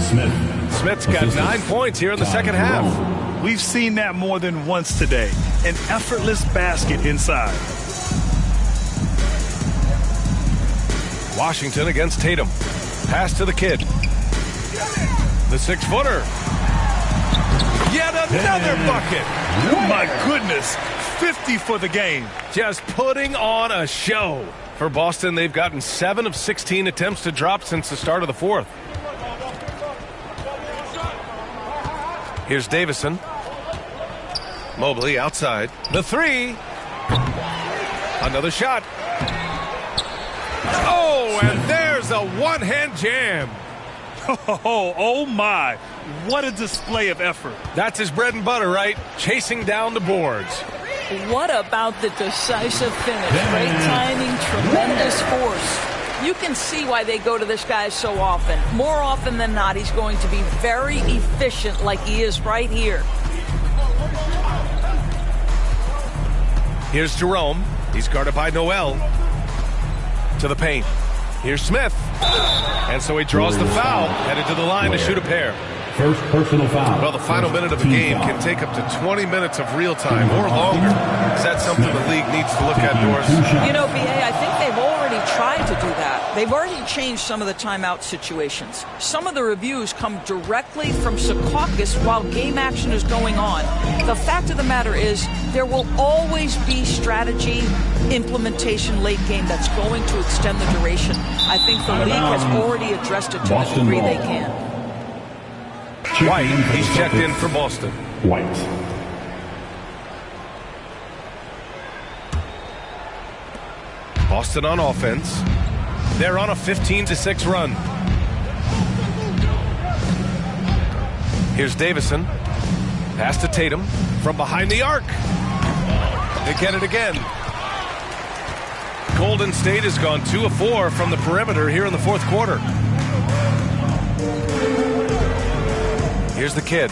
Smith's got 9 points here in the second half. We've seen that more than once today. An effortless basket inside. Washington against Tatum. Pass to the kid. The 6-footer. Yet another bucket. Oh, my goodness. 50 for the game. Just putting on a show. For Boston, they've gotten 7 of 16 attempts to drop since the start of the fourth. Here's Davison. Mobley outside. The 3. Another shot. Oh, and there's a one-hand jam. Oh, my. What a display of effort. That's his bread and butter, right? Chasing down the boards. What about the decisive finish? Great timing, tremendous force. You can see why they go to this guy so often. More often than not, he's going to be very efficient like he is right here. Here's Jerome. He's guarded by Noel. To the paint. Here's Smith. And so he draws the foul, headed to the line to shoot a pair. First personal foul. Well, the final minute of a game can take up to 20 minutes of real time or longer. Is that something the league needs to look at, Doris? You know, B.A., I think they've already tried to do that. They've already changed some of the timeout situations. Some of the reviews come directly from Secaucus while game action is going on. The fact of the matter is there will always be strategy implementation late game that's going to extend the duration. I think the league has already addressed it to the degree they can. White, he's checked in for Boston. White. Boston on offense. They're on a 15-6 run. Here's Davison. Pass to Tatum from behind the arc. They get it again. Golden State has gone 2 of 4 from the perimeter here in the fourth quarter. Here's the kid.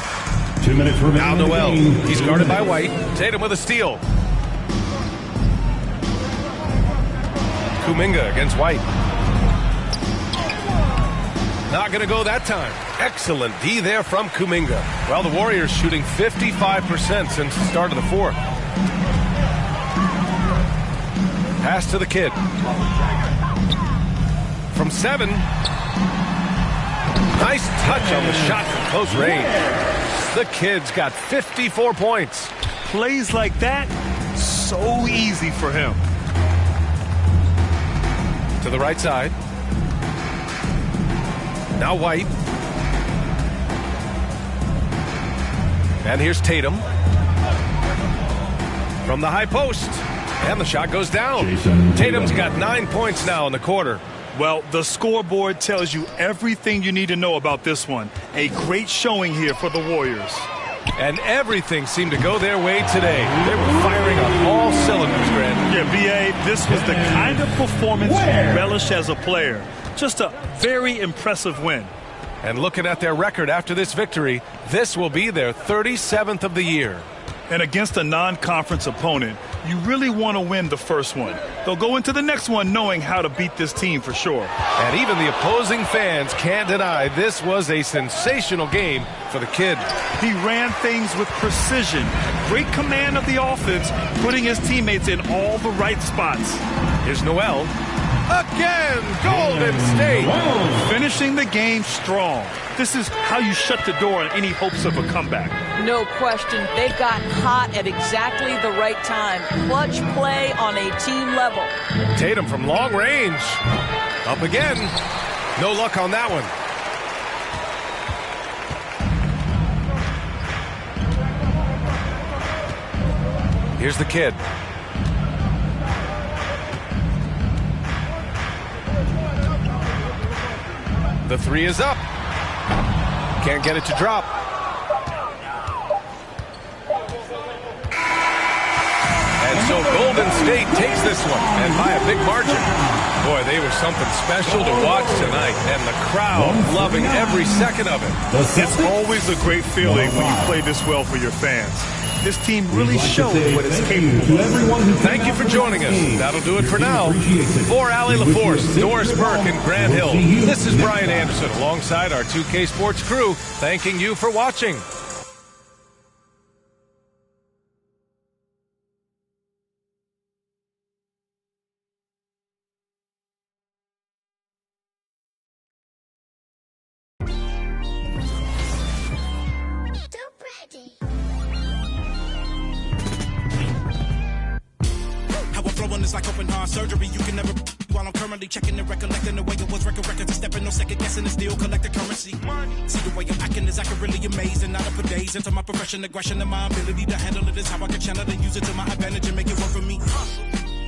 2 minutes remaining. Now Noel. He's guarded by White. Tatum with a steal. Kuminga against White. Not going to go that time. Excellent D there from Kuminga. Well, the Warriors shooting 55% since the start of the fourth. Pass to the kid. From 7. Nice touch on the shot from close range. The kid's got 54 points. Plays like that, so easy for him. To the right side. Now White. And here's Tatum. From the high post. And the shot goes down. Tatum's got 9 points now in the quarter. Well, the scoreboard tells you everything you need to know about this one. A great showing here for the Warriors. And everything seemed to go their way today. They were firing on all cylinders, Grant. Yeah, B.A., this was the kind of performance you relish as a player. Just a very impressive win. And looking at their record after this victory, this will be their 37th of the year. And against a non-conference opponent, you really want to win the first one. They'll go into the next one knowing how to beat this team for sure. And even the opposing fans can't deny this was a sensational game for the kid. He ran things with precision, great command of the offense, putting his teammates in all the right spots. Here's Noel. Again, Golden State. Finishing the game strong. This is how you shut the door on any hopes of a comeback. No question. They got hot at exactly the right time. Clutch play on a team level. Tatum from long range. Up again. No luck on that one. Here's the kid. The 3 is up. Can't get it to drop. And so Golden State takes this one, and by a big margin. Boy, they were something special to watch tonight, and the crowd loving every second of it. It's always a great feeling when you play this well for your fans. This team really showed what it's capable of. Thank you for joining us. That'll do it for now. For Allie LaForce, Doris Burke, and Grant Hill, this is Brian Anderson alongside our 2K Sports crew, thanking you for watching. It's like open heart surgery. You can never while I'm currently checking and recollecting the way it was records and stepping, no second guessing and still collect the currency. See the way I'm acting is accurately amazing. Not up for days into my profession, aggression, and my ability to handle it is how I can channel and use it to my advantage and make it work for me.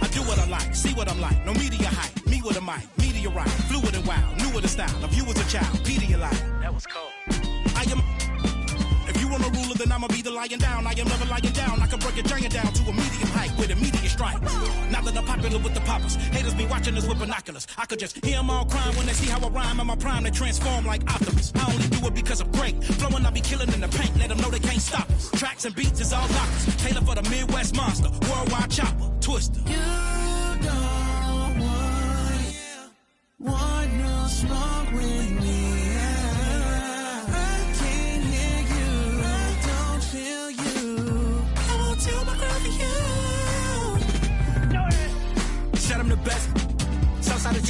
I do what I like, see what I'm like. No media hype, me with a mic, meteorite, fluid and wild, new with the style. Of you as a child, Pedialyte. That was cold. I am. If you want a ruler, then I'ma be the lying down. I am never lying down. I can break a giant down to a medium height with immediate strikes. Now that I'm popular with the poppers, haters be watching us with binoculars. I could just hear them all crying when they see how I rhyme. In my prime, they transform like Optimus. I only do it because I'm great. Flowing, I be killing in the paint. Let them know they can't stop us. Tracks and beats is all knockers. Taylor for the Midwest monster. Worldwide chopper. Twister. You don't want no smoke with me. Said I'm the best. Southside of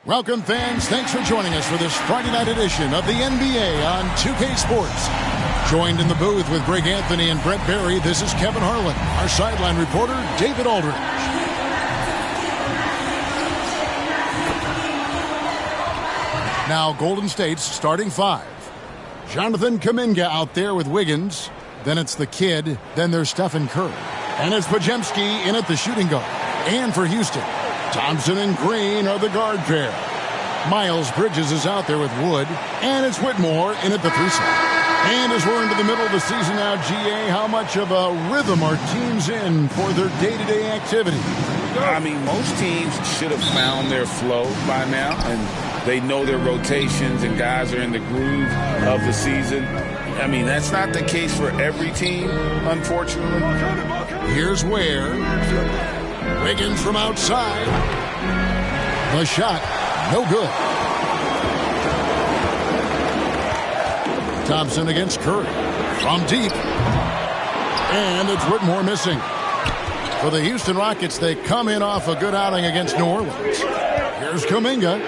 Welcome, fans. Thanks for joining us for this Friday night edition of the NBA on 2K Sports. Joined in the booth with Greg Anthony and Brett Barry, this is Kevin Harlan. Our sideline reporter, David Aldridge. Now, Golden State's starting five. Jonathan Kuminga out there with Wiggins. Then it's the kid. Then there's Stephen Curry. And it's Podziemski in at the shooting guard. And for Houston, Thompson and Green are the guard pair. Miles Bridges is out there with Wood. And it's Whitmore in at the three side. And as we're into the middle of the season now, GA, how much of a rhythm are teams in for their day-to-day activity? I mean, most teams should have found their flow by now, and they know their rotations, and guys are in the groove of the season. I mean, that's not the case for every team, unfortunately. Here's where Wiggins from outside. The shot, no good. Thompson against Curry. From deep. And it's Whitmore missing. For the Houston Rockets, they come in off a good outing against New Orleans. Here's Kuminga.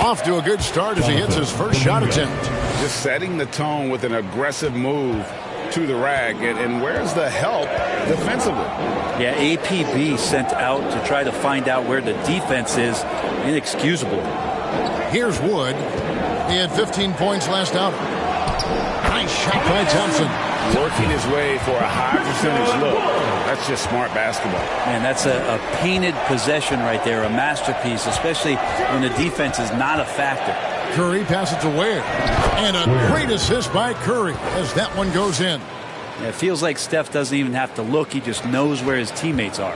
Off to a good start as he hits his first shot attempt. Just setting the tone with an aggressive move to the rack. And where's the help defensively? Yeah, APB sent out to try to find out where the defense is. Inexcusable. Here's Wood. He had 15 points last outing. Nice shot by Thompson. Working his way for a high percentage look. That's just smart basketball. Man, that's a painted possession right there, a masterpiece, especially when the defense is not a factor. Curry passes to Ware. And a great assist by Curry as that one goes in. Yeah, it feels like Steph doesn't even have to look. He just knows where his teammates are.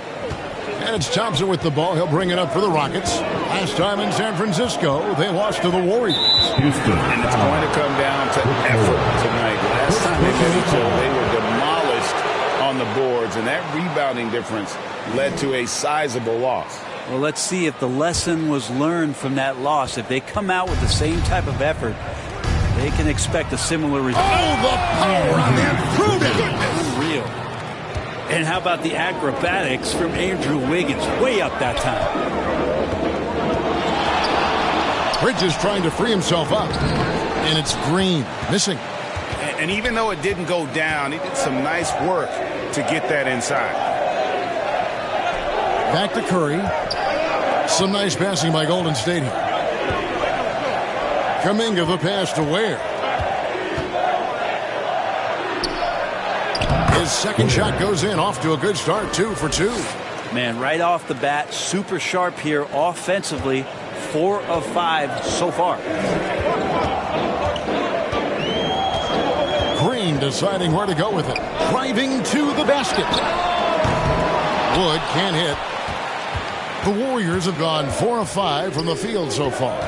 And it's Thompson with the ball. He'll bring it up for the Rockets. Last time in San Francisco, they lost to the Warriors. Houston. And it's going to come down to effort tonight. Last time they met each other, they were demolished on the boards, and that rebounding difference led to a sizable loss. Well, let's see if the lesson was learned from that loss. If they come out with the same type of effort, they can expect a similar result. Oh, the power on that prudence. Unreal. And how about the acrobatics from Andrew Wiggins? Way up that time. Bridges trying to free himself up. And it's Green missing. And even though it didn't go down, he did some nice work to get that inside. Back to Curry. Some nice passing by Golden State here. Kuminga the pass to Ware. His second shot goes in, off to a good start, 2 for 2. Man, right off the bat, super sharp here offensively. 4 of 5 so far. Green deciding where to go with it. Driving to the basket. Wood can't hit. The Warriors have gone 4 of 5 from the field so far.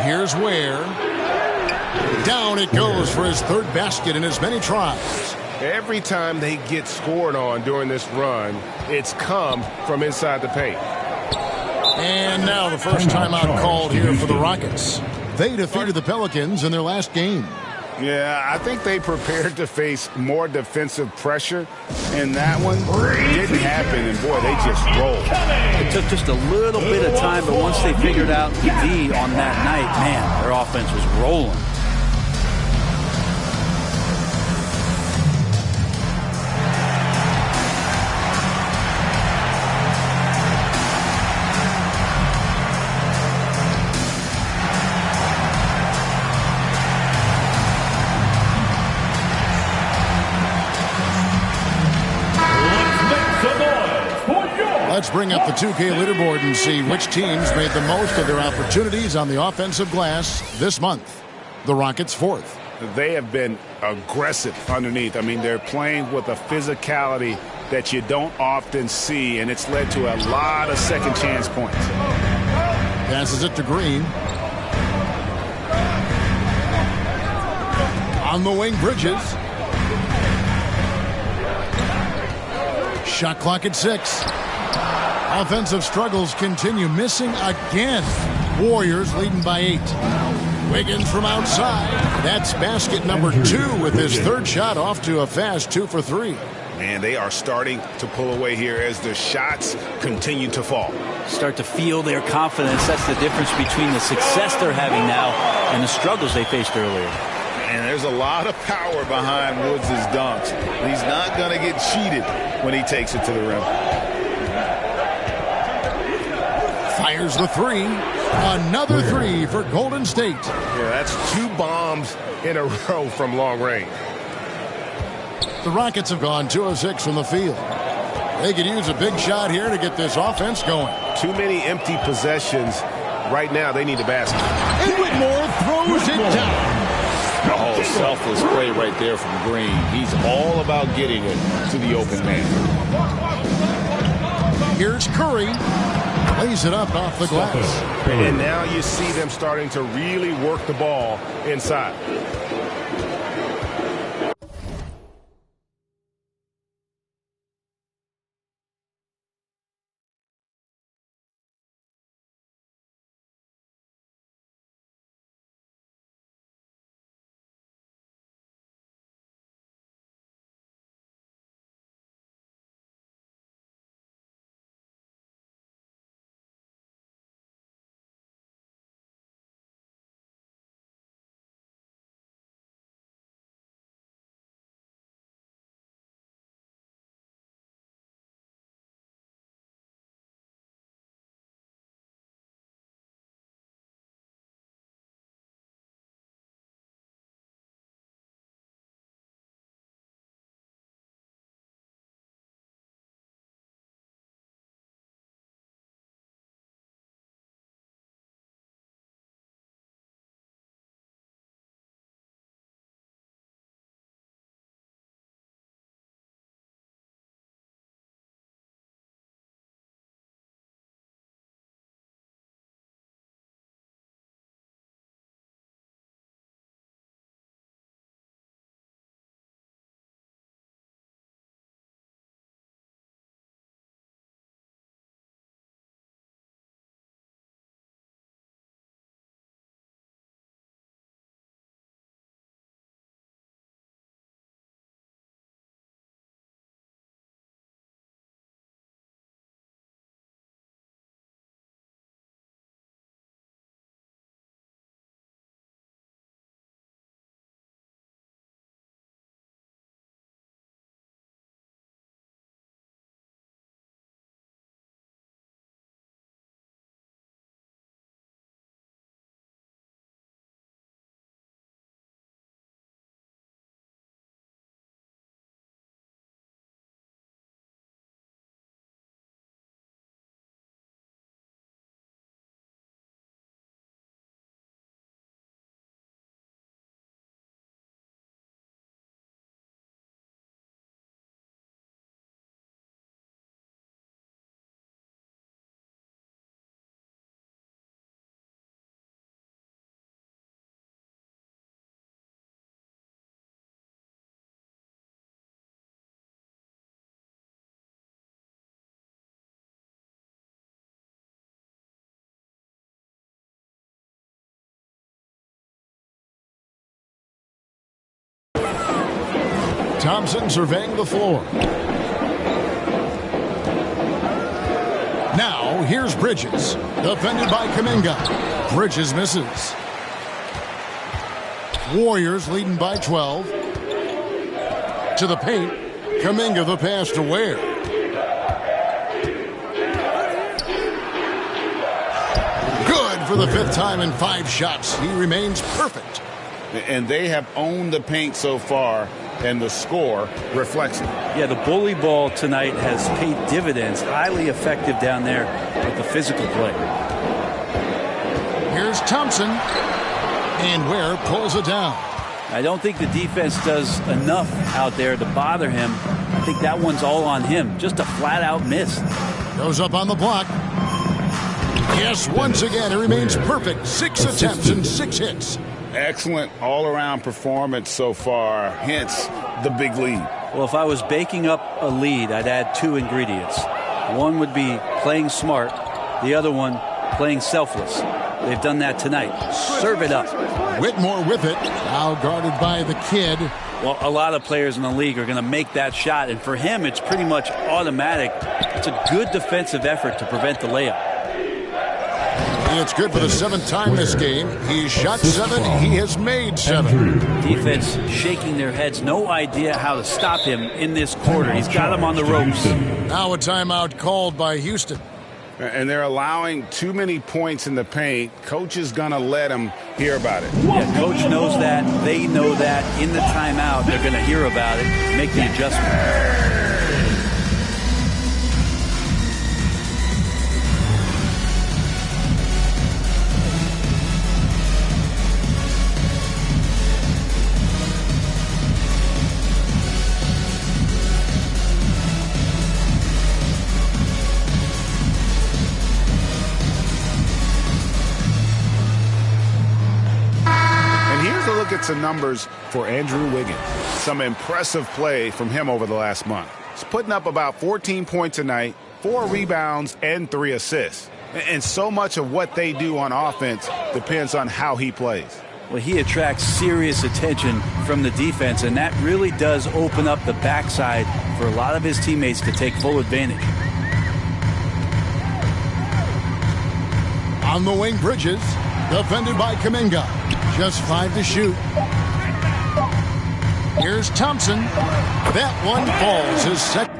Here's Ware. Down it goes for his third basket in as many tries. Every time they get scored on during this run, it's come from inside the paint. And now the first timeout called here for the Rockets. They defeated the Pelicans in their last game. Yeah, I think they prepared to face more defensive pressure, and that one didn't happen, and boy, they just rolled. It took just a little bit of time, but once they figured out the D on that night, man, their offense was rolling. Let's bring up the 2K leaderboard and see which teams made the most of their opportunities on the offensive glass this month. The Rockets 4th. They have been aggressive underneath. I mean, they're playing with a physicality that you don't often see, and it's led to a lot of second chance points. Passes it to Green. On the wing, Bridges. Shot clock at 6. Offensive struggles continue. Missing again. Warriors leading by 8. Wiggins from outside. That's basket number 2 with his third shot off to a fast 2 for 3. And they are starting to pull away here as the shots continue to fall. Start to feel their confidence. That's the difference between the success they're having now and the struggles they faced earlier. And there's a lot of power behind Woods' dunks. He's not going to get cheated when he takes it to the rim. Fires the three. Another three for Golden State. Yeah, that's 2 bombs in a row from long range. The Rockets have gone 2 of 6 from the field. They could use a big shot here to get this offense going. Too many empty possessions. Right now, they need a basket. And Whitmore throws it down. Oh, selfless play right there from Green. He's all about getting it to the open man. Here's Curry. Lays it up off the glass. And now you see them starting to really work the ball inside. Thompson surveying the floor. Now, here's Bridges. Defended by Kuminga. Bridges misses. Warriors leading by 12. To the paint. Kuminga the pass to Ware. Good for the 5th time in 5 shots. He remains perfect. And they have owned the paint so far, and the score reflects it. Yeah, the bully ball tonight has paid dividends. Highly effective down there with the physical play. Here's Thompson. And Ware pulls it down. I don't think the defense does enough out there to bother him. I think that one's all on him. Just a flat-out miss. Goes up on the block. Yes, once again, it remains perfect. 6 attempts and 6 hits. Excellent all-around performance so far, hence the big lead. Well, if I was baking up a lead, I'd add 2 ingredients. One would be playing smart. The other one, playing selfless. They've done that tonight. Serve it up. Whitmore with it. Now guarded by the kid. Well, a lot of players in the league are going to make that shot, and for him, it's pretty much automatic. It's a good defensive effort to prevent the layup. It's good for the 7th time this game. He's shot 7. He has made 7. Defense shaking their heads. No idea how to stop him in this quarter. He's got him on the ropes. Now a timeout called by Houston. And they're allowing too many points in the paint. Coach is going to let them hear about it. Yeah, Coach knows that. They know that. In the timeout, they're going to hear about it, make the adjustment. At some numbers for Andrew Wiggins. Some impressive play from him over the last month. He's putting up about 14 points a night, 4 rebounds, and 3 assists. And so much of what they do on offense depends on how he plays. Well, he attracts serious attention from the defense, and that really does open up the backside for a lot of his teammates to take full advantage. On the wing, Bridges, defended by Kuminga. Just 5 to shoot. Here's Thompson. That one falls. His second.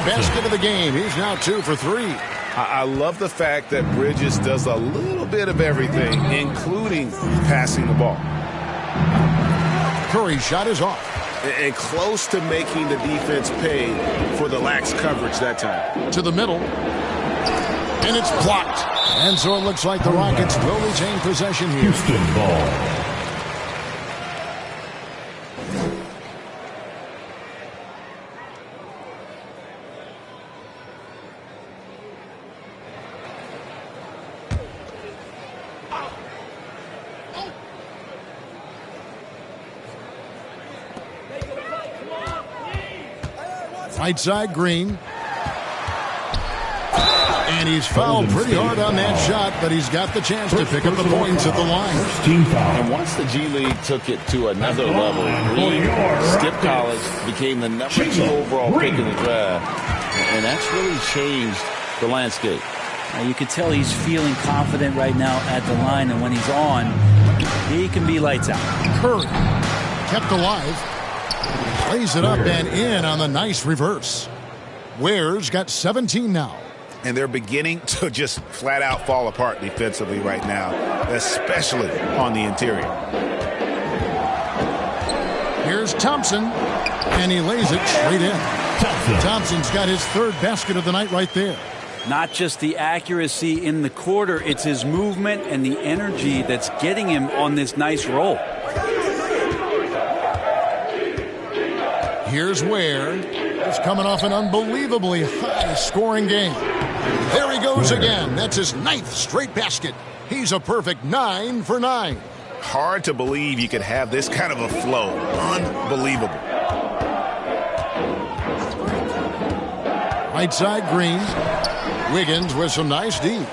Basket of the game. He's now 2 for 3. I love the fact that Bridges does a little bit of everything, including passing the ball. Curry's shot is off. And close to making the defense pay for the lax coverage that time. To the middle. And it's blocked. And so it looks like the Rockets will retain possession here. Houston ball. Right side, Green. And he's fouled pretty hard on that shot, but he's got the chance to pick up the points at the line. And once the G League took it to another level, Green skipped college, became the number 2 overall pick in the draft, and that's really changed the landscape. You can tell he's feeling confident right now at the line, and when he's on, he can be lights out. Curry kept alive. Plays it up and in on the nice reverse. Ware's got 17 now. And they're beginning to just flat out fall apart defensively right now, especially on the interior. Here's Thompson, and he lays it straight in. Thompson's got his 3rd basket of the night right there. Not just the accuracy in the quarter, it's his movement and the energy that's getting him on this nice roll. Here's Ware. He's coming off an unbelievably high-scoring game. There he goes again. That's his 9th straight basket. He's a perfect 9 for 9. Hard to believe you could have this kind of a flow. Unbelievable. Right side, Green. Wiggins with some nice D.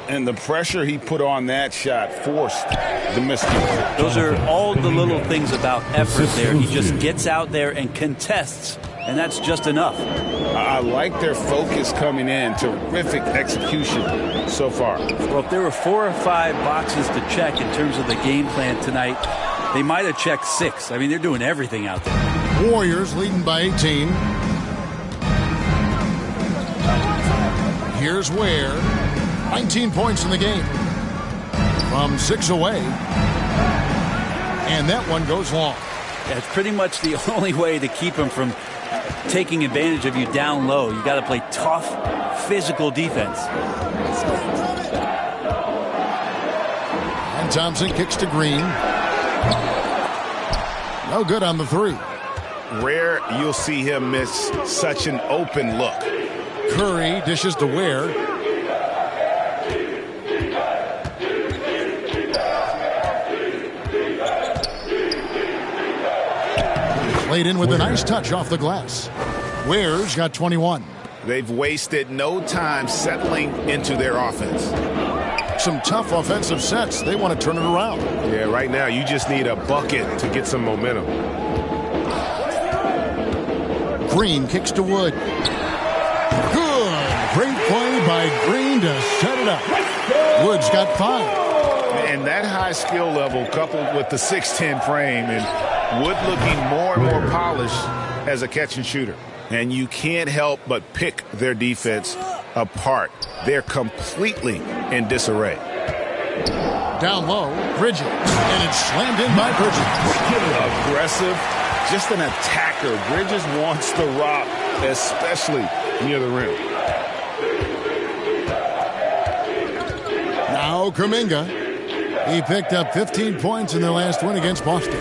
And the pressure he put on that shot forced the miscue. Those are all the little things about effort there. He just gets out there and contests, and that's just enough. I like their focus coming in. Terrific execution so far. Well, if there were 4 or 5 boxes to check in terms of the game plan tonight, they might have checked 6. I mean, they're doing everything out there. Warriors leading by 18. Here's Ware. 19 points in the game. From 6 away. And that one goes long. That's pretty much the only way to keep him from taking advantage of you down low. You got to play tough, physical defense. And Thompson kicks to Green. No good on the three. Rare you'll see him miss such an open look. Curry dishes to Ware. Played in with a nice touch off the glass. Ware's got 21. They've wasted no time settling into their offense. Some tough offensive sets. They want to turn it around. Yeah, right now you just need a bucket to get some momentum. Green kicks to Wood. Good. Great play by Green to set it up. Wood's got 5. And that high skill level coupled with the 6'10 frame and Wood looking more and more polished as a catch and shooter. And you can't help but pick their defense apart. They're completely in disarray. Down low, Bridges. And it's slammed in by Bridges. Aggressive, just an attacker. Bridges wants the rock, especially near the rim. Now Kuminga. He picked up 15 points in their last win against Boston.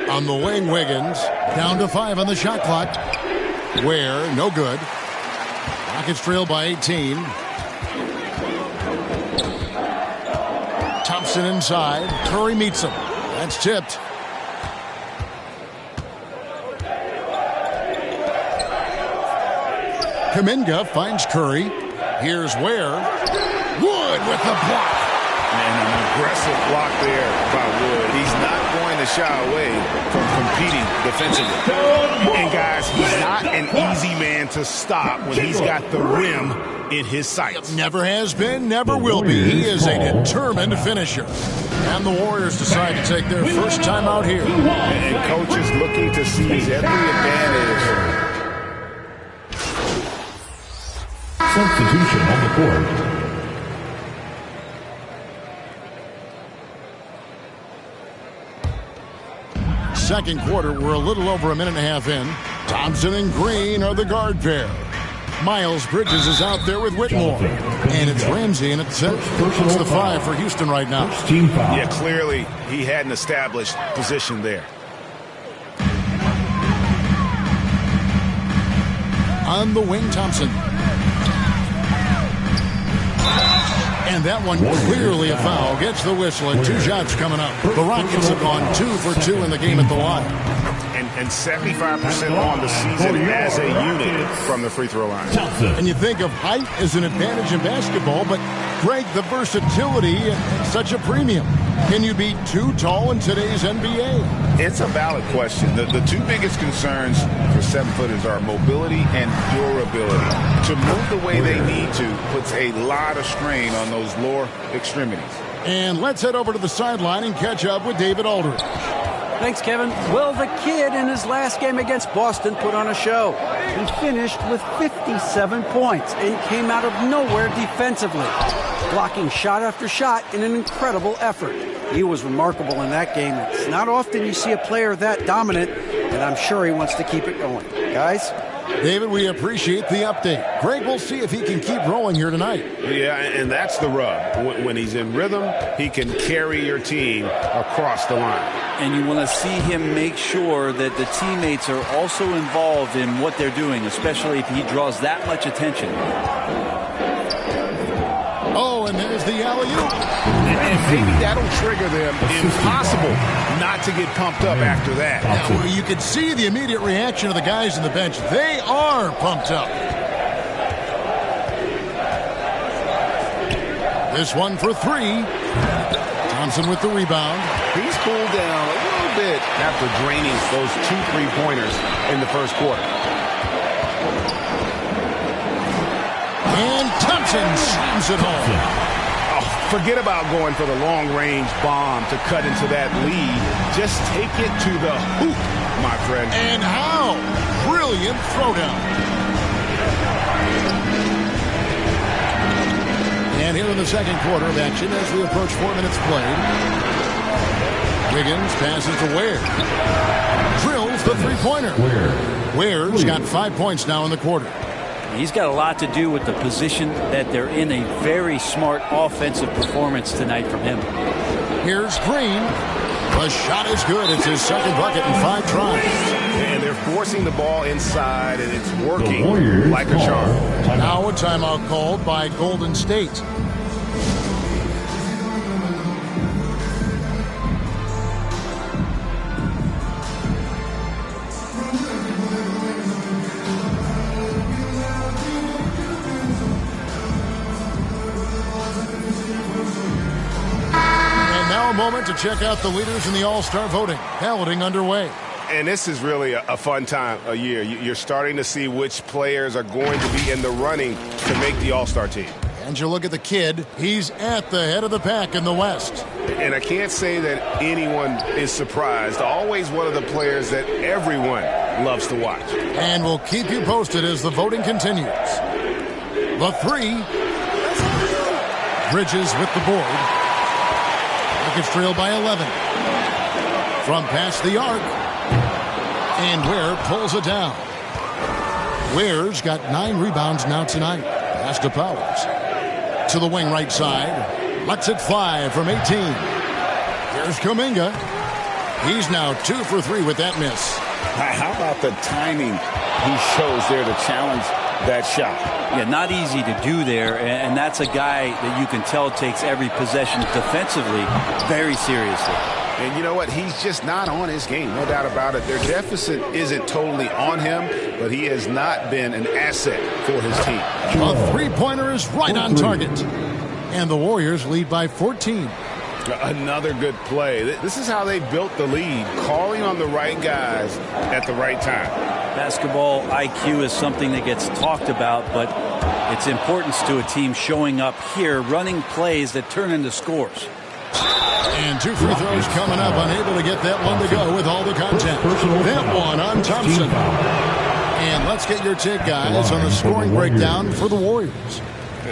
On the wing, Wiggins. Down to 5 on the shot clock. Ware, no good. Rockets trail by 18. Thompson inside. Curry meets him. That's tipped. Kuminga finds Curry. Here's Ware. Wood with the block. And an aggressive block there by Wood. He's not going to shy away from competing defensively. And guys, he's not an easy man to stop when he's got the rim in his sights. Never has been, never will be. He is a determined finisher. And the Warriors decide to take their first time out here. And coach is looking to seize every advantage. Substitution on the court. Second quarter, we're a little over a minute and a half in. Thompson and Green are the guard pair. Miles Bridges is out there with Whitmore. And it's Ramsey in at the center. It's the 5 for Houston right now. Yeah, clearly he had an established position there. On the wing, Thompson. And that one clearly a foul. Gets the whistle and 2 shots coming up. The Rockets have gone 2 for 2 in the game at the line. And 75% on the season as a unit from the free throw line. And you think of height as an advantage in basketball, but Greg, the versatility at such a premium. Can you be too tall in today's NBA? It's a valid question. The 2 biggest concerns for 7-footers are mobility and durability. To move the way they need to puts a lot of strain on those lower extremities. And let's head over to the sideline and catch up with David Aldridge. Thanks, Kevin. Well, the kid in his last game against Boston put on a show. He finished with 57 points and came out of nowhere defensively, blocking shot after shot in an incredible effort. He was remarkable in that game. It's not often you see a player that dominant, and I'm sure he wants to keep it going. Guys? David, we appreciate the update. Greg, we'll see if he can keep rolling here tonight. Yeah, and that's the rub. When he's in rhythm, he can carry your team across the line. And you want to see him make sure that the teammates are also involved in what they're doing, especially if he draws that much attention. Oh, and there's the alley-oop. And maybe that'll trigger them. Impossible not to get pumped up after that. Now, you can see the immediate reaction of the guys on the bench. They are pumped up. This one for 3. Thompson with the rebound. He's cooled down a little bit after draining those 2 3-pointers in the first quarter. And Thompson slams it home. Oh, forget about going for the long-range bomb to cut into that lead. Just take it to the hoop, my friend. And how? Brilliant throwdown. And here in the second quarter of action as we approach 4 minutes played. Wiggins passes to Ware. Drills the three-pointer. Ware's got 5 points now in the quarter. He's got a lot to do with the position that they're in. A very smart offensive performance tonight from him. Here's Green. The shot is good. It's his second bucket in 5 tries. And they're forcing the ball inside, and it's working like a charm. Now a timeout called by Golden State. A moment to check out the leaders in the All-Star voting. Balloting underway. And this is really a fun time of year. You're starting to see which players are going to be in the running to make the All-Star team. And you look at the kid, he's at the head of the pack in the West. And I can't say that anyone is surprised. Always one of the players that everyone loves to watch. And we'll keep you posted as the voting continues. The 3. Bridges with the board. Rockets trail by 11. From past the arc. And Ware pulls it down. Ware's got 9 rebounds now tonight. Pass to Powers. To the wing right side. Lets it fly from 18. Here's Kuminga. He's now 2 for 3 with that miss. How about the timing he shows there to challenge that shot? Yeah, not easy to do there, and that's a guy that you can tell takes every possession defensively very seriously. And you know what? He's just not on his game, no doubt about it. Their deficit isn't totally on him, but he has not been an asset for his team. A three-pointer is right on target. And the Warriors lead by 14. Another good play. This is how they built the lead, calling on the right guys at the right time. Basketball IQ is something that gets talked about, but its importance to a team showing up here, running plays that turn into scores. And 2 free throws coming up, unable to get that one to go with all the contact. That one on Thompson. And let's get your take, guys, on the scoring breakdown for the Warriors.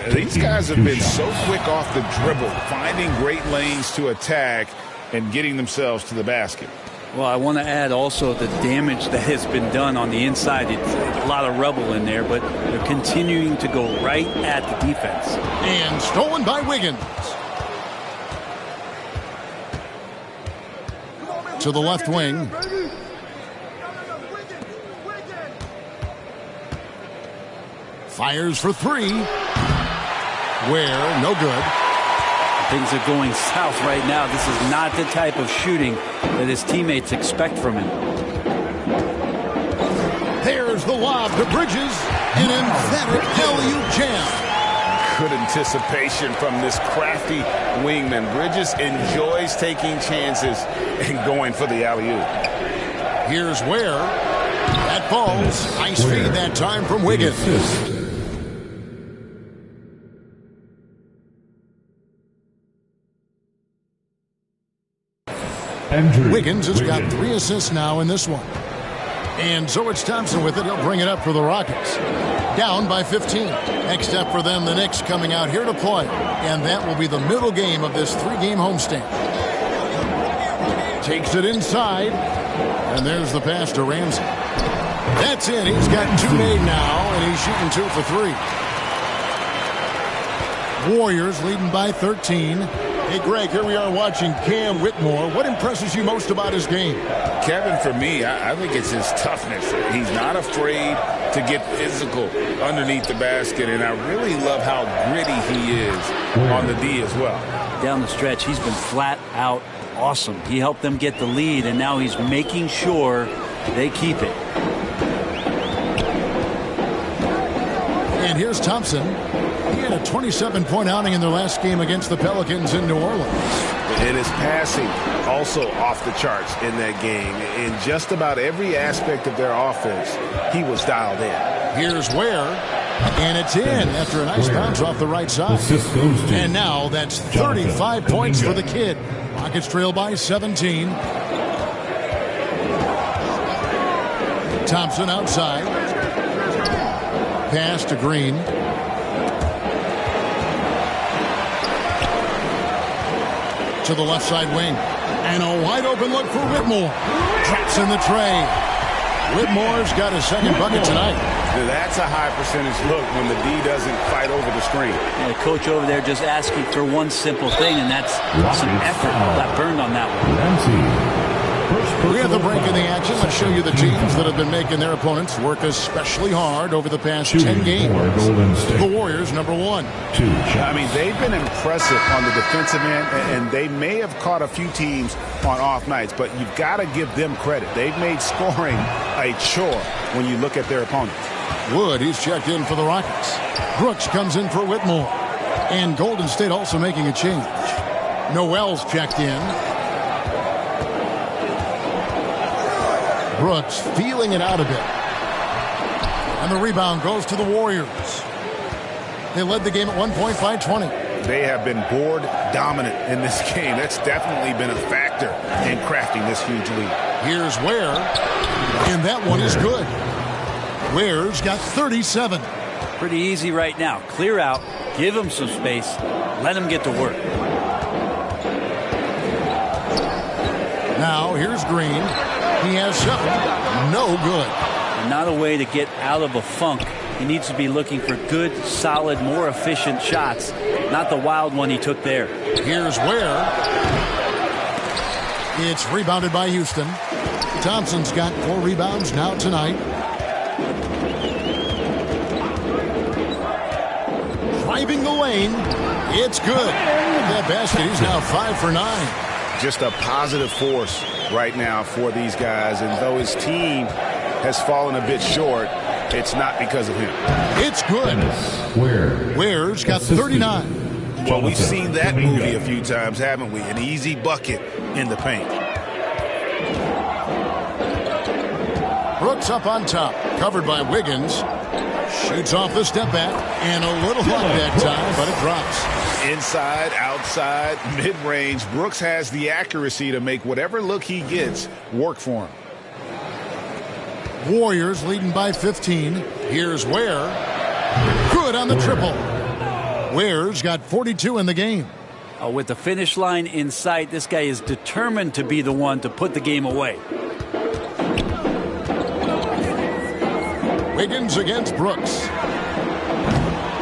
These guys have been so quick off the dribble, finding great lanes to attack and getting themselves to the basket. Well, I want to add also the damage that has been done on the inside. It's a lot of rubble in there, but they're continuing to go right at the defense. And stolen by Wiggins. To the left wing. Fires for 3. Ware, no good. Things are going south right now. This is not the type of shooting that his teammates expect from him. There's the lob to Bridges. An emphatic alley-oop jam. Good anticipation from this crafty wingman. Bridges enjoys taking chances and going for the alley-oop. Here's Ware. That falls. Nice feed that time from Wiggins. Wiggins has got 3 assists now in this one. And so it's Thompson with it. He'll bring it up for the Rockets. Down by 15. Next up for them, the Knicks coming out here to play. And that will be the middle game of this 3-game homestand. Takes it inside. And there's the pass to Ramsey. That's it. He's got 2 made now, and he's shooting 2 for 3. Warriors leading by 13. Hey, Greg, here we are watching Cam Whitmore. What impresses you most about his game? Kevin, for me, I think it's his toughness. He's not afraid to get physical underneath the basket, and I really love how gritty he is on the D as well. Down the stretch, he's been flat out awesome. He helped them get the lead, and now he's making sure they keep it. And here's Thompson. He had a 27-point outing in their last game against the Pelicans in New Orleans. And his passing also off the charts in that game. In just about every aspect of their offense, he was dialed in. Here's Ware. And it's in after a nice bounce off the right side. And now that's 35 points for the kid. Rockets trail by 17. Thompson outside. Pass to Green. To the left side wing. And a wide open look for Whitmore. Drops in the tray. Whitmore's got his second bucket tonight. That's a high percentage look when the D doesn't fight over the screen. The coach over there just asking for one simple thing, and that's some effort that burned on that one. We have the break in the action. Let's show you the teams that have been making their opponents work especially hard over the past 10 games. The Warriors, number 1. I mean, they've been impressive on the defensive end, and they may have caught a few teams on off nights, but you've got to give them credit. They've made scoring a chore when you look at their opponents. Wood, he's checked in for the Rockets. Brooks comes in for Whitmore. And Golden State also making a change. Noel's checked in. Brooks feeling it out a bit. And the rebound goes to the Warriors. They led the game at one point, 5-20. They have been board dominant in this game. That's definitely been a factor in crafting this huge lead. Here's Ware, and that one is good. Ware's got 37. Pretty easy right now. Clear out, give him some space, let him get to work. Now here's Green. He has 7. No good. And not a way to get out of a funk. He needs to be looking for good, solid, more efficient shots. Not the wild one he took there. Here's Ware. It's rebounded by Houston. Thompson's got 4 rebounds now tonight. Driving the lane. It's good. That basket, he's now 5 for 9. Just a positive force right now for these guys. And though his team has fallen a bit short, it's not because of him. It's good. Ware's got 39. Well, we've seen that movie a few times, haven't we? An easy bucket in the paint. Brooks up on top, covered by Wiggins. Shoots off the step back, and a little luck that time, but it drops. Inside, outside, mid-range, Brooks has the accuracy to make whatever look he gets work for him. Warriors leading by 15. Here's Ware. Good on the triple. Ware's got 42 in the game. With the finish line in sight, this guy is determined to be the one to put the game away. Wiggins against Brooks.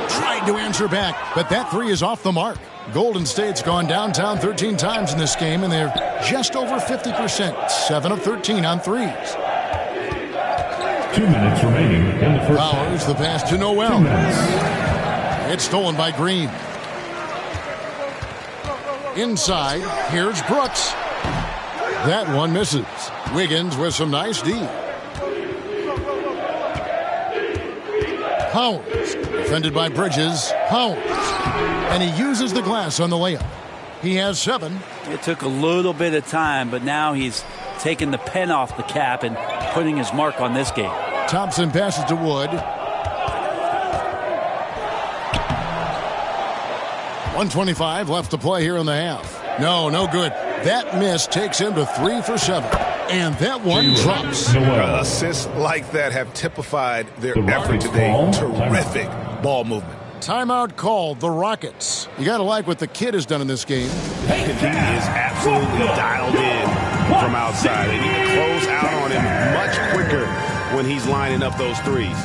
Tried to answer back, but that 3 is off the mark. Golden State's gone downtown 13 times in this game, and they're just over 50%. 7 of 13 on threes. 2 minutes remaining in the first half. Powers the pass to Noel. It's stolen by Green. Inside, here's Brooks. That one misses. Wiggins with some nice D. Powers, defended by Bridges. Powers. And he uses the glass on the layup. He has 7. It took a little bit of time, but now he's taking the pen off the cap and putting his mark on this game. Thompson passes to Wood. 1:25 left to play here in the half. No good. That miss takes him to 3 for 7. And that one drops. Assists like that have typified their effort today. Terrific ball movement. Timeout called, the Rockets. You got to like what the kid has done in this game. He is absolutely dialed in from outside. And you can close out on him much quicker when he's lining up those threes.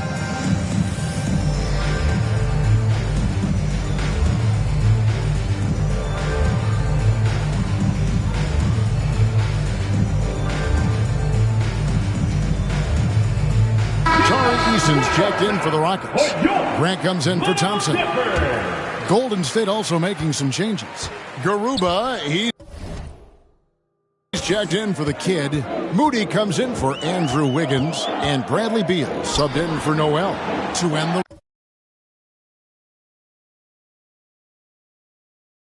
Eason's checked in for the Rockets. Grant comes in for Thompson. Golden State also making some changes. Garuba, he's checked in for the kid. Moody comes in for Andrew Wiggins. And Bradley Beal subbed in for Noel to end the